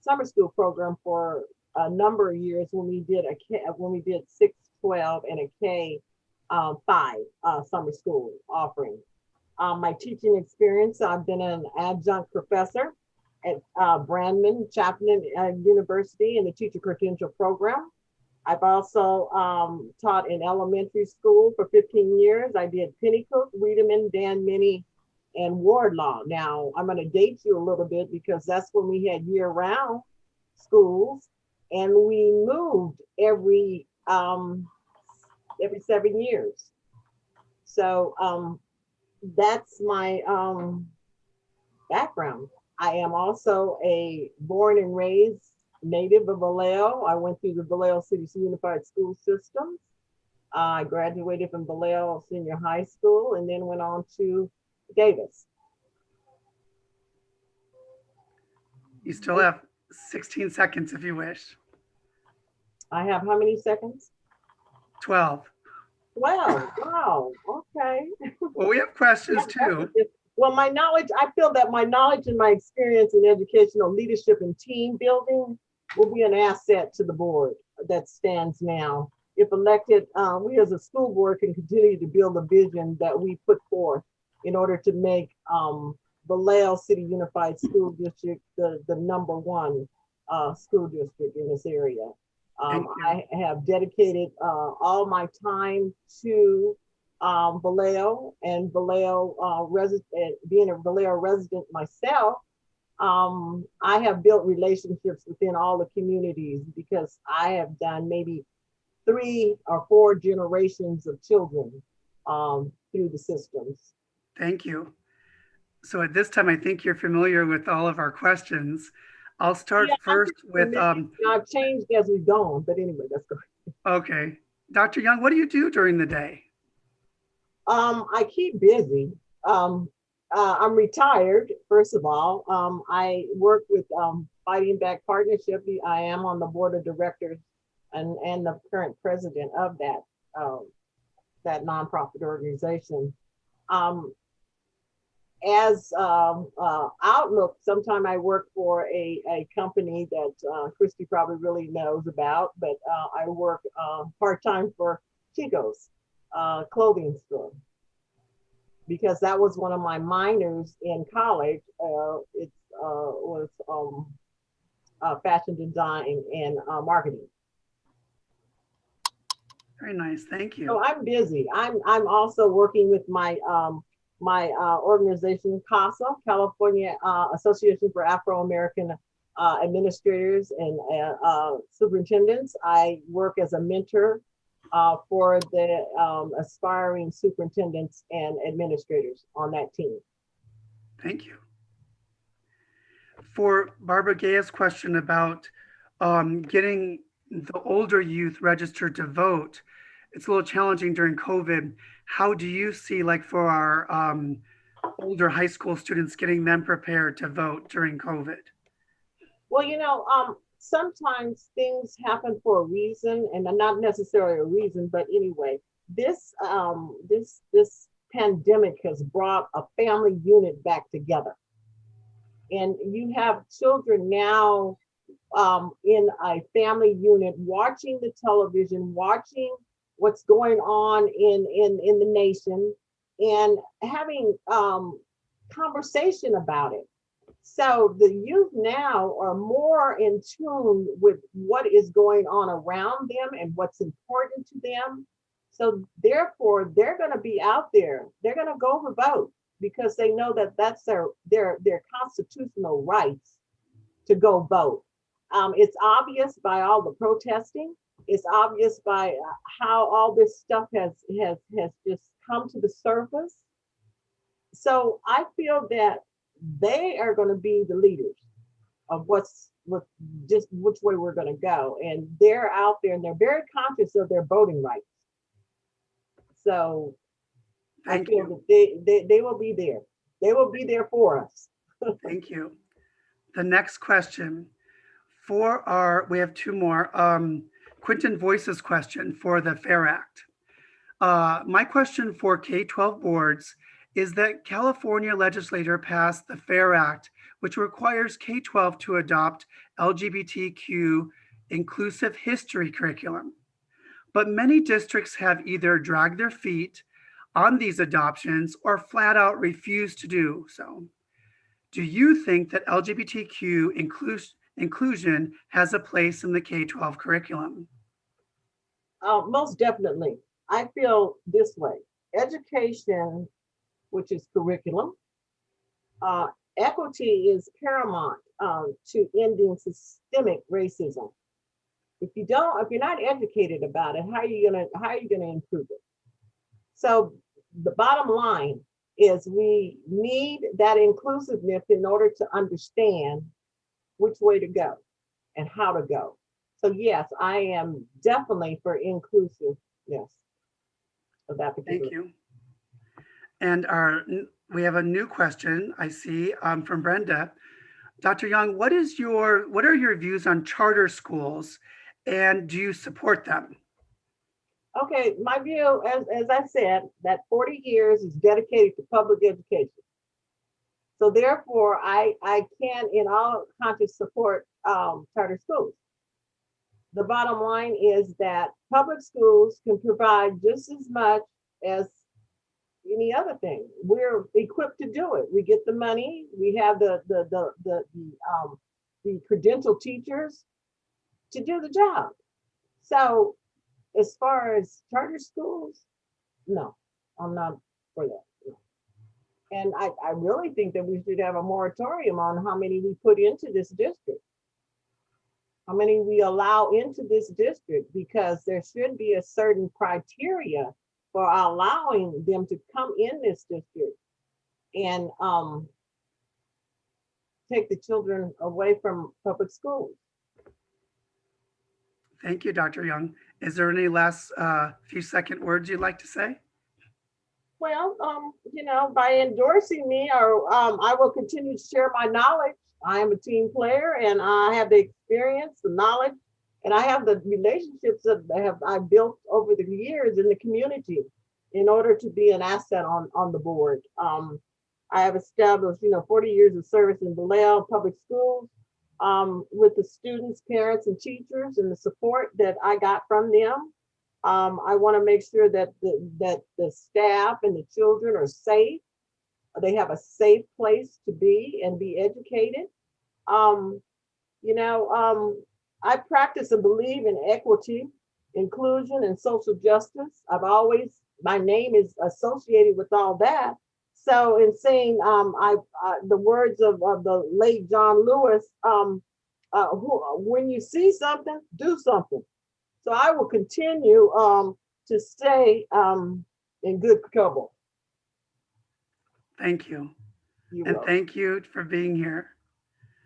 [SPEAKER 3] summer school program for a number of years when we did 6-12 and a K-5 summer school offering. My teaching experience: I've been an adjunct professor at Brandman Chapman University in the Teacher Credential Program. I've also taught in elementary school for 15 years. I did Pennycook, Wiedemann, Dan Minnie, and Wardlaw. Now, I'm going to date you a little bit because that's when we had year-round schools, and we moved every 7 years. So that's my background. I am also a born and raised native of Vallejo. I went through the Vallejo City Unified School System. I graduated from Vallejo Senior High School and then went on to Davis.
[SPEAKER 4] You still have 16 seconds if you wish.
[SPEAKER 3] I have how many seconds?
[SPEAKER 4] 12.
[SPEAKER 3] 12. Wow. Okay.
[SPEAKER 4] Well, we have questions too.
[SPEAKER 3] Well, my knowledge, I feel that my knowledge and my experience in educational leadership and team building will be an asset to the board that stands now. If elected, we as a school board can continue to build a vision that we put forth in order to make Vallejo City Unified School District the #1 school district in this area. I have dedicated all my time to Vallejo and Vallejo being a Vallejo resident myself. I have built relationships within all the communities because I have done maybe 3 or 4 generations of children through the systems.
[SPEAKER 4] Thank you. So at this time, I think you're familiar with all of our questions. I'll start first with.
[SPEAKER 3] I've changed as we've gone, but anyway, let's go.
[SPEAKER 4] Okay. Dr. Young, what do you do during the day?
[SPEAKER 3] I keep busy. I'm retired, first of all. I work with Fighting Back Partnership. I am on the board of directors and the current president of that nonprofit organization. As Outlook, sometime I work for a company that Christy probably really knows about, but I work part-time for Chico's clothing store, because that was one of my minors in college. It was fashion design and marketing.
[SPEAKER 4] Very nice, thank you.
[SPEAKER 3] So I'm busy. I'm also working with my my organization, CASA, California Association for Afro-American Administrators and Superintendents. I work as a mentor for the aspiring superintendents and administrators on that team.
[SPEAKER 4] Thank you. For Barbara Gaya's question about getting the older youth registered to vote, it's a little challenging during COVID. How do you see, like for our older high school students, getting them prepared to vote during COVID?
[SPEAKER 3] Well, you know, sometimes things happen for a reason, and not necessarily a reason, but anyway, this pandemic has brought a family unit back together. And you have children now in a family unit watching the television, watching what's going on in the nation, and having conversation about it. So the youth now are more in tune with what is going on around them and what's important to them. So therefore, they're going to be out there. They're going to go for vote because they know that that's their constitutional rights to go vote. It's obvious by all the protesting. It's obvious by how all this stuff has just come to the surface. So I feel that they are going to be the leaders of just which way we're going to go. And they're out there and they're very conscious of their voting rights. So I feel that they will be there. They will be there for us.
[SPEAKER 4] Thank you. The next question we have 2 more. Quentin Voice's question for the FAIR Act. My question for K-12 boards is that California legislature passed the FAIR Act, which requires K-12 to adopt LGBTQ inclusive history curriculum. But many districts have either dragged their feet on these adoptions or flat out refused to do so. Do you think that LGBTQ inclusion has a place in the K-12 curriculum?
[SPEAKER 3] Most definitely. I feel this way. Education, which is curriculum, equity is paramount to ending systemic racism. If you're not educated about it, how are you gonna improve it? So the bottom line is we need that inclusiveness in order to understand which way to go and how to go. So yes, I am definitely for inclusiveness of that particular.
[SPEAKER 4] Thank you. And we have a new question I see from Brenda. Dr. Young, what are your views on charter schools, and do you support them?
[SPEAKER 3] Okay, my view, as I said, that 40 years is dedicated to public education. So therefore, I can, in all conscience, support charter schools. The bottom line is that public schools can provide just as much as any other thing. We're equipped to do it. We get the money. We have the credentialed teachers to do the job. So as far as charter schools, no, I'm not for that. No. And I really think that we should have a moratorium on how many we put into this district, how many we allow into this district, because there should be a certain criteria for allowing them to come in this district and take the children away from public schools.
[SPEAKER 4] Thank you, Dr. Young. Is there any last few second words you'd like to say?
[SPEAKER 3] Well, by endorsing me, or I will continue to share my knowledge. I am a team player, and I have the experience, the knowledge, and I have the relationships that I've built over the years in the community in order to be an asset on the board. I have established, 40 years of service in Vallejo Public Schools with the students, parents, and teachers, and the support that I got from them. I want to make sure that the staff and the children are safe. They have a safe place to be and be educated. I practice and believe in equity, inclusion, and social justice. My name is associated with all that. So in saying, the words of the late John Lewis, when you see something, do something. So I will continue to stay in good trouble.
[SPEAKER 4] Thank you. And thank you for being here.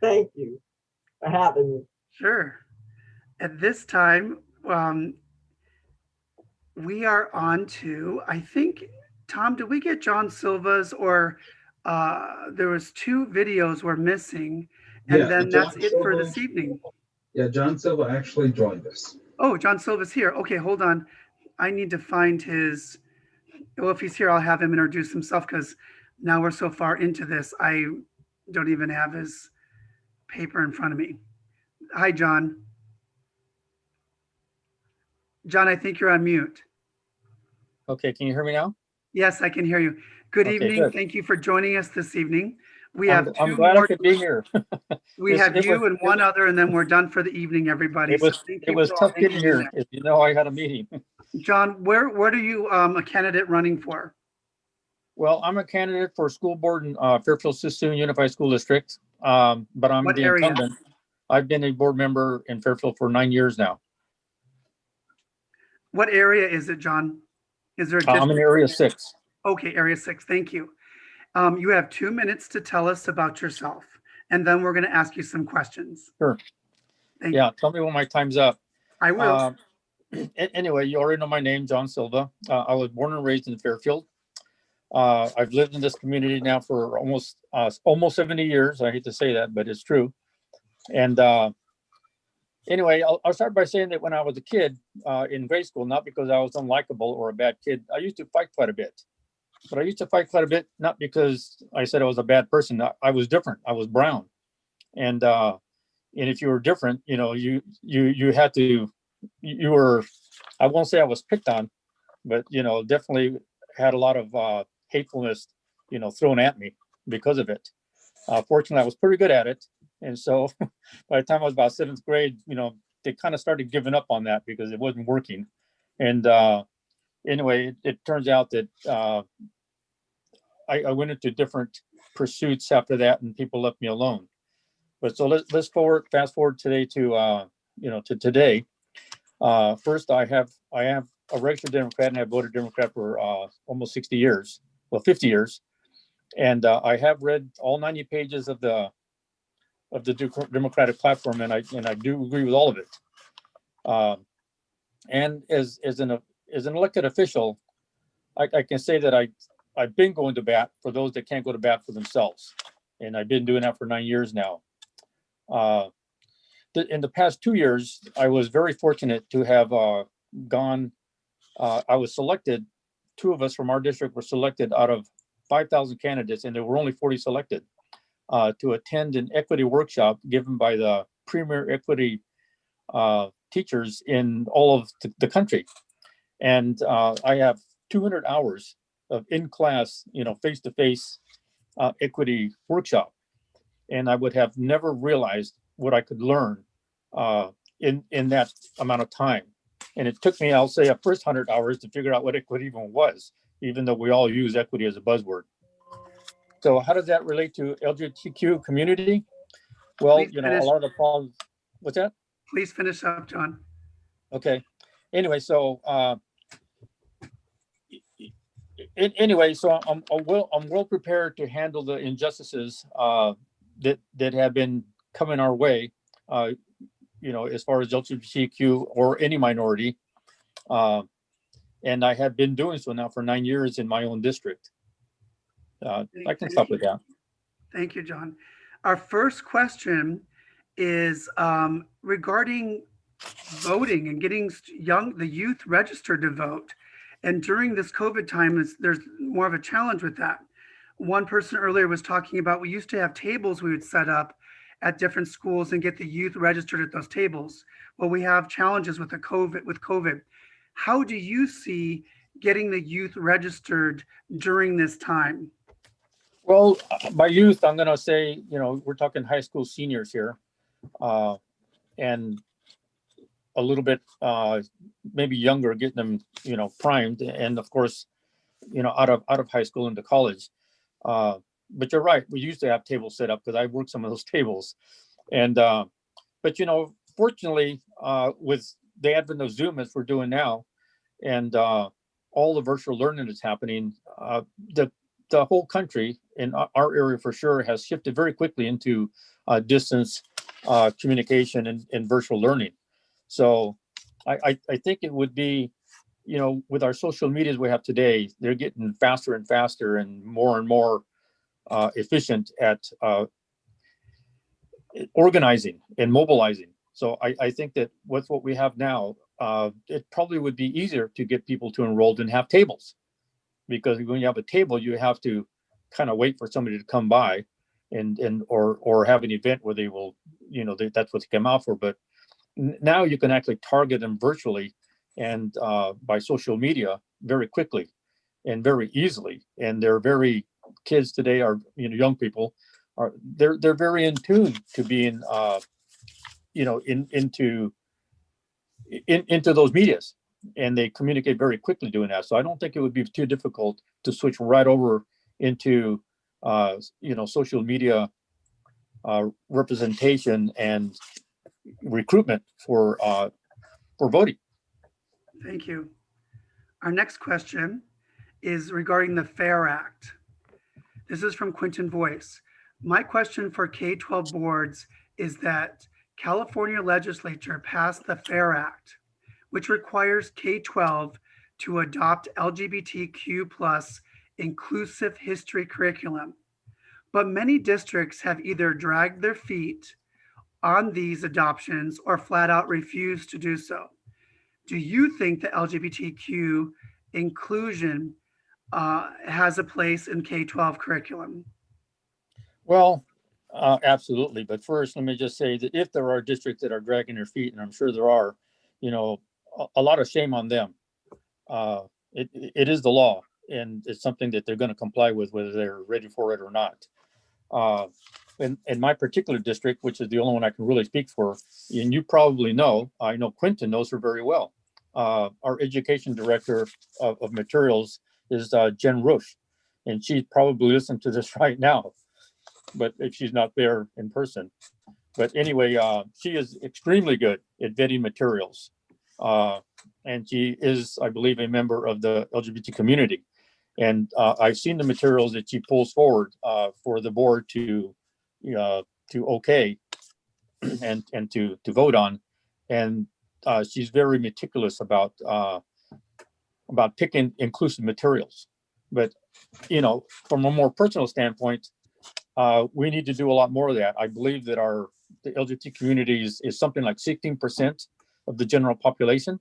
[SPEAKER 3] Thank you for having me.
[SPEAKER 4] Sure. At this time, we are on to, I think, Tom, did we get John Silva's, or there was 2 videos we're missing, and then that's it for this evening.
[SPEAKER 2] Yeah, John Silva actually joined us.
[SPEAKER 4] Oh, John Silva's here. Okay, hold on. I need to find his, well, if he's here, I'll have him introduce himself, because now we're so far into this, I don't even have his paper in front of me. Hi, John. John, I think you're on mute.
[SPEAKER 15] Okay, can you hear me now?
[SPEAKER 4] Yes, I can hear you. Good evening.
[SPEAKER 15] Good.
[SPEAKER 4] Thank you for joining us this evening. We have
[SPEAKER 15] I'm
[SPEAKER 4] 2
[SPEAKER 15] glad
[SPEAKER 4] more.
[SPEAKER 15] I could be here.
[SPEAKER 4] We have you and one other, and then we're done for the evening, everybody.
[SPEAKER 15] It was tough getting here. As you know, I had a meeting.
[SPEAKER 4] John, where are you a candidate running for?
[SPEAKER 15] Well, I'm a candidate for school board in Fairfield-Sassoon Unified School District, but I'm the incumbent. I've been a board member in Fairfield for 9 years now.
[SPEAKER 4] What area is it, John? Is there a
[SPEAKER 15] I'm in area 6.
[SPEAKER 4] Okay, area 6. Thank you. You have 2 minutes to tell us about yourself, and then we're going to ask you some questions.
[SPEAKER 15] Sure. Yeah, tell me when my time's up.
[SPEAKER 4] I will.
[SPEAKER 15] Anyway, you already know my name, John Silva. I was born and raised in Fairfield. I've lived in this community now for almost 70 years. I hate to say that, but it's true. And anyway, I'll start by saying that when I was a kid in grade school, not because I was unlikable or a bad kid, I used to fight quite a bit. But I used to fight quite a bit, not because I said I was a bad person. I was different. I was brown. And if you were different, you had to, you were, I won't say I was picked on, but, definitely had a lot of hatefulness, thrown at me because of it. Fortunately, I was pretty good at it. And so by the time I was about 7th grade, they kind of started giving up on that because it wasn't working. And anyway, it turns out that I went into different pursuits after that, and people left me alone. But so let's fast forward today to to today. First, I am a registered Democrat, and I've voted Democrat for almost 60 years, well, 50 years. And I have read all 90 pages of the Democratic platform, and I do agree with all of it. And as an elected official, I can say that I've been going to bat for those that can't go to bat for themselves, and I've been doing that for 9 years now. In the past 2 years, I was very fortunate to have gone. I was selected. 2 of us from our district were selected out of 5,000 candidates, and there were only 40 selected to attend an equity workshop given by the premier equity teachers in all of the country. And I have 200 hours of in-class, face-to-face equity workshop. And I would have never realized what I could learn in that amount of time. And it took me, I'll say, a first 100 hours to figure out what equity even was, even though we all use equity as a buzzword. So how does that relate to LGBTQ community? Well, a lot of the problems, what's that?
[SPEAKER 4] Please finish up, John.
[SPEAKER 15] Okay. Anyway, so I'm well prepared to handle the injustices that have been coming our way, as far as LGBTQ or any minority. And I have been doing so now for 9 years in my own district. I can stop with that.
[SPEAKER 4] Thank you, John. Our first question is regarding voting and getting the youth registered to vote. And during this COVID time, there's more of a challenge with that. One person earlier was talking about, we used to have tables we would set up at different schools and get the youth registered at those tables. Well, we have challenges with COVID. How do you see getting the youth registered during this time?
[SPEAKER 15] Well, by youth, I'm going to say, we're talking high school seniors here, and a little bit maybe younger, getting them, primed, and of course, out of high school into college. But you're right, we used to have tables set up because I worked some of those tables, and but fortunately, with the advent of Zoom, as we're doing now, and all the virtual learning that's happening, the whole country, in our area for sure, has shifted very quickly into distance communication and virtual learning. So I think it would be, with our social medias we have today, they're getting faster and faster and more efficient at organizing and mobilizing. So I think that with what we have now, it probably would be easier to get people to enroll and have tables, because when you have a table, you have to kind of wait for somebody to come by or have an event where they will, that's what they come out for. But now you can actually target them virtually and by social media very quickly and very easily. And kids today are, young people they're very in tune to being, into those medias, and they communicate very quickly doing that. So I don't think it would be too difficult to switch right over into, social media representation and recruitment for voting.
[SPEAKER 4] Thank you. Our next question is regarding the FAIR Act. This is from Quinton Voice. My question for K-12 boards is that California legislature passed the FAIR Act, which requires K-12 to adopt LGBTQ+ inclusive history curriculum. But many districts have either dragged their feet on these adoptions or flat out refused to do so. Do you think the LGBTQ inclusion has a place in K-12 curriculum?
[SPEAKER 15] Well, absolutely. But first, let me just say that if there are districts that are dragging their feet, and I'm sure there are, a lot of shame on them. It is the law, and it's something that they're going to comply with, whether they're ready for it or not. In my particular district, which is the only one I can really speak for, and you probably know, I know Quentin knows her very well. Our education director of materials is Jen Rush, and she's probably listening to this right now, but if she's not there in person. But anyway, she is extremely good at vetting materials. And she is, I believe, a member of the LGBT community. And I've seen the materials that she pulls forward for the board to okay and to vote on. And she's very meticulous about picking inclusive materials. But, you know, from a more personal standpoint, we need to do a lot more of that. I believe that the LGBT community is something like 16% of the general population.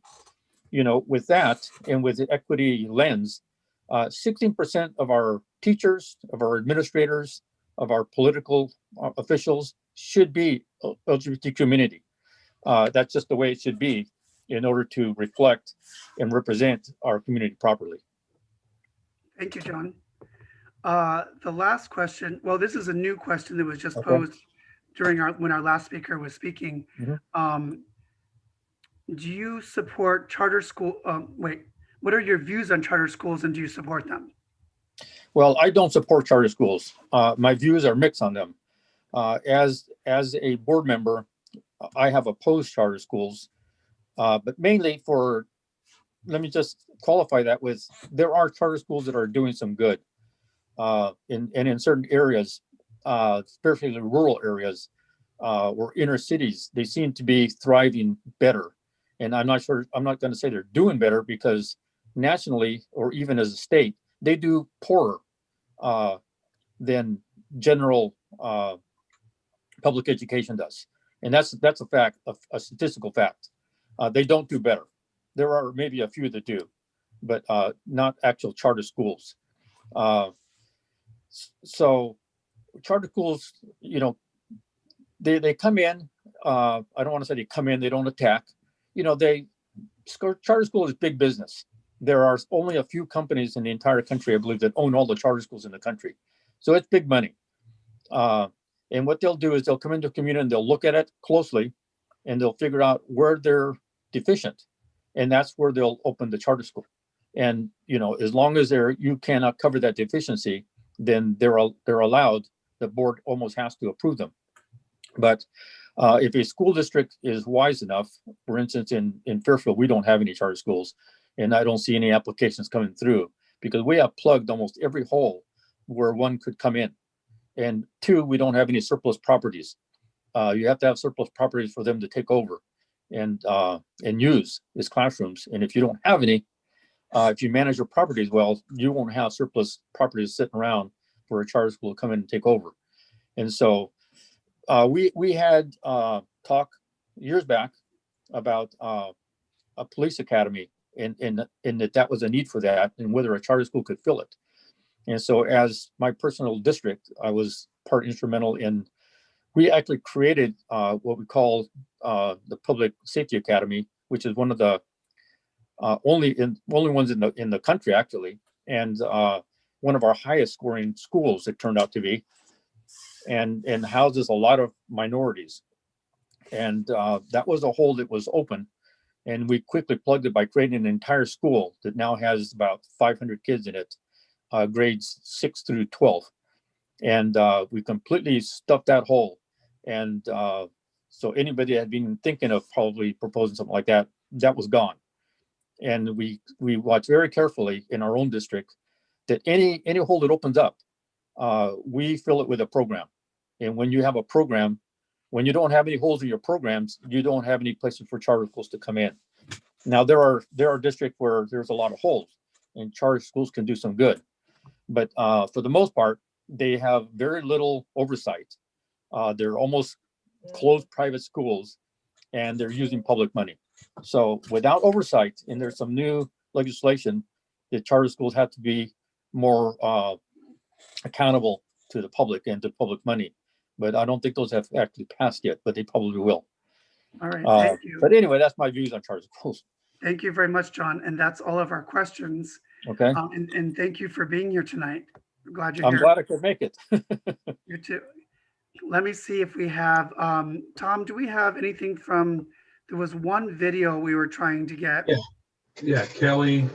[SPEAKER 15] You know, with that and with the equity lens, 16% of our teachers, of our administrators, of our political officials should be LGBT community. That's just the way it should be in order to reflect and represent our community properly.
[SPEAKER 4] Thank you, John. The last question, well, this is a new question that was just
[SPEAKER 15] Okay.
[SPEAKER 4] posed during when our last speaker was speaking.
[SPEAKER 15] Mm-hmm.
[SPEAKER 4] Do you support charter school? What are your views on charter schools, and do you support them?
[SPEAKER 15] Well, I don't support charter schools. My views are mixed on them. As a board member, I have opposed charter schools, but mainly let me just qualify that with, there are charter schools that are doing some good. In certain areas, especially rural areas or inner cities, they seem to be thriving better. And I'm not going to say they're doing better, because nationally or even as a state, they do poorer than general public education does. And that's a fact, a statistical fact. They don't do better. There are maybe a few that do, but not actual charter schools. So charter schools, you know, they come in, I don't want to say they come in, they don't attack. You know, charter school is big business. There are only a few companies in the entire country, I believe, that own all the charter schools in the country. So it's big money. And what they'll do is they'll come into a community and they'll look at it closely, and they'll figure out where they're deficient. And that's where they'll open the charter school. And, you know, as long as you cannot cover that deficiency, then they're allowed, the board almost has to approve them. But if a school district is wise enough, for instance, in Fairfield, we don't have any charter schools, and I don't see any applications coming through, because we have plugged almost every hole where one could come in. And two, we don't have any surplus properties. You have to have surplus properties for them to take over and use as classrooms. And if you don't have any, if you manage your properties well, you won't have surplus properties sitting around for a charter school to come in and take over. And so we had talk years back about a police academy, and that was a need for that, and whether a charter school could fill it. And so as my personal district, I was part instrumental in, we actually created what we call the Public Safety Academy, which is one of the only ones in the country, actually, and one of our highest scoring schools, it turned out to be, and houses a lot of minorities. And that was a hole that was open, and we quickly plugged it by creating an entire school that now has about 500 kids in it, grades 6 through 12. And we completely stuffed that hole. And so anybody that had been thinking of probably proposing something like that, that was gone. And we watch very carefully in our own district that any hole that opens up, we fill it with a program. And when you have a program, when you don't have any holes in your programs, you don't have any places for charter schools to come in. Now there are districts where there's a lot of holes, and charter schools can do some good, but for the most part, they have very little oversight. They're almost closed private schools, and they're using public money. So without oversight, and there's some new legislation that charter schools have to be more accountable to the public and to public money. But I don't think those have actually passed yet, but they probably will.
[SPEAKER 4] All right, thank you.
[SPEAKER 15] But anyway, that's my views on charter schools.
[SPEAKER 4] Thank you very much, John. And that's all of our questions.
[SPEAKER 15] Okay.
[SPEAKER 4] And thank you for being here tonight. Glad you're
[SPEAKER 15] I'm
[SPEAKER 4] here.
[SPEAKER 15] glad I could make it.
[SPEAKER 4] You too. Let me see if we have, Tom, do we have anything from, there was one video we were trying to get.
[SPEAKER 2] Yeah, Kelly.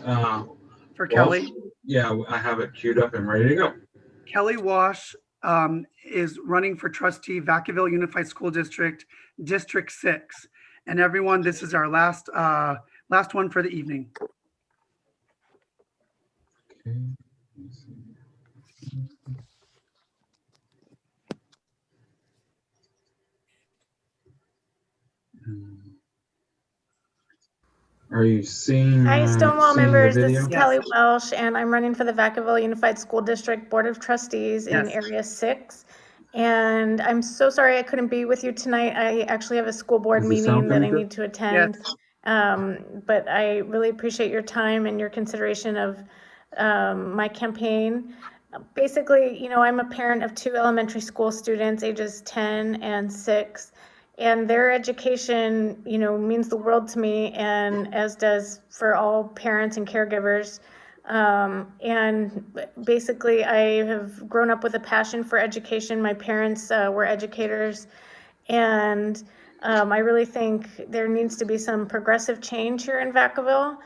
[SPEAKER 4] For
[SPEAKER 2] Walsh.
[SPEAKER 4] Kelly.
[SPEAKER 2] Yeah, I have it queued up and ready to go.
[SPEAKER 4] Kelly Walsh is running for trustee, Vacaville Unified School District, District 6. And everyone, this is our last one for the evening.
[SPEAKER 2] Okay. Are you seeing?
[SPEAKER 16] Hi, Stonewall
[SPEAKER 2] seeing
[SPEAKER 16] members.
[SPEAKER 2] the
[SPEAKER 16] This
[SPEAKER 2] video?
[SPEAKER 16] is Kelly Welsh, and I'm running for the Vacaville Unified School District Board of Trustees in Area 6. And I'm so sorry I couldn't be with you tonight. I actually have a school board
[SPEAKER 2] Does the
[SPEAKER 16] meeting
[SPEAKER 2] sound
[SPEAKER 16] that
[SPEAKER 2] come
[SPEAKER 16] I
[SPEAKER 2] through?
[SPEAKER 16] need to attend. But I really appreciate your time and your consideration of my campaign. Basically, you know, I'm a parent of 2 elementary school students, ages 10 and 6. And their education, you know, means the world to me, and as does for all parents and caregivers. And basically, I have grown up with a passion for education. My parents were educators, and I really think there needs to be some progressive change here in Vacaville.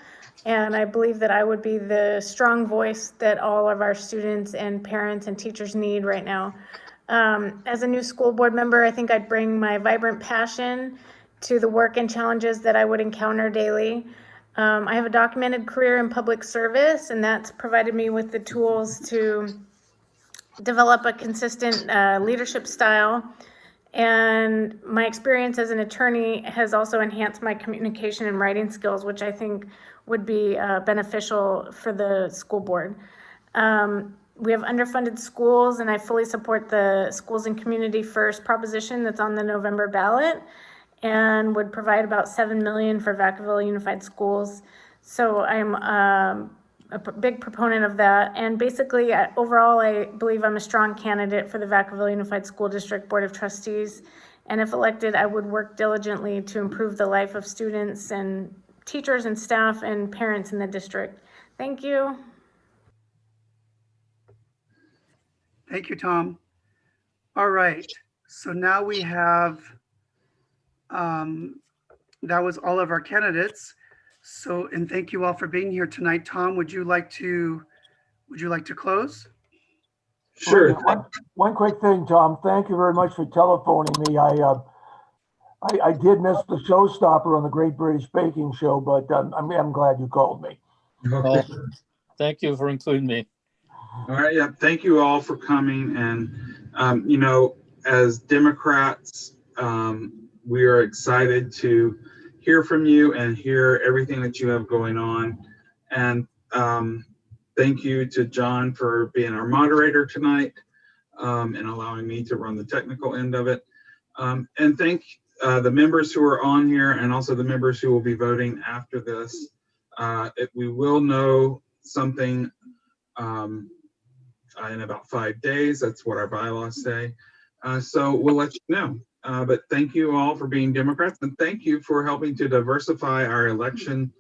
[SPEAKER 16] And I believe that I would be the strong voice that all of our students and parents and teachers need right now. As a new school board member, I think I'd bring my vibrant passion to the work and challenges that I would encounter daily. I have a documented career in public service, and that's provided me with the tools to develop a consistent leadership style. And my experience as an attorney has also enhanced my communication and writing skills, which I think would be beneficial for the school board. We have underfunded schools, and I fully support the Schools and Community First proposition that's on the November ballot, and would provide about $7 million for Vacaville Unified Schools. So I'm a big proponent of that. And basically, overall, I believe I'm a strong candidate for the Vacaville Unified School District Board of Trustees. And if elected, I would work diligently to improve the life of students and teachers and staff and parents in the district. Thank you.
[SPEAKER 4] Thank you, Tom. All right, so now we have, that was all of our candidates. So, and thank you all for being here tonight. Tom, would you like to close?
[SPEAKER 2] Sure.
[SPEAKER 14] One quick thing, Tom. Thank you very much for telephoning me. I did miss the showstopper on the Great British Baking Show, but I'm glad you called me.
[SPEAKER 2] Okay.
[SPEAKER 15] Thank you for including me.
[SPEAKER 2] All right. Yeah. Thank you all for coming. And, you know, as Democrats, we are excited to hear from you and hear everything that you have going on. And thank you to John for being our moderator tonight and allowing me to run the technical end of it. And thank the members who are on here and also the members who will be voting after this. We will know something in about 5 days. That's what our bylaws say. So we'll let you know. But thank you all for being Democrats, and thank you for helping to diversify our election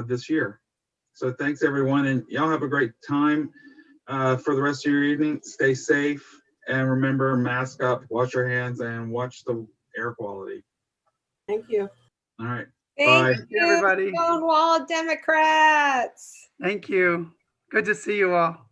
[SPEAKER 2] this year. So thanks everyone, and y'all have a great time for the rest of your evening. Stay safe, and remember, mask up, wash your hands, and watch the air quality.
[SPEAKER 3] Thank you.
[SPEAKER 2] All right.
[SPEAKER 10] Thank
[SPEAKER 2] Bye.
[SPEAKER 10] you,
[SPEAKER 4] everybody.
[SPEAKER 10] Stonewall Democrats.
[SPEAKER 4] Thank you. Good to see you all.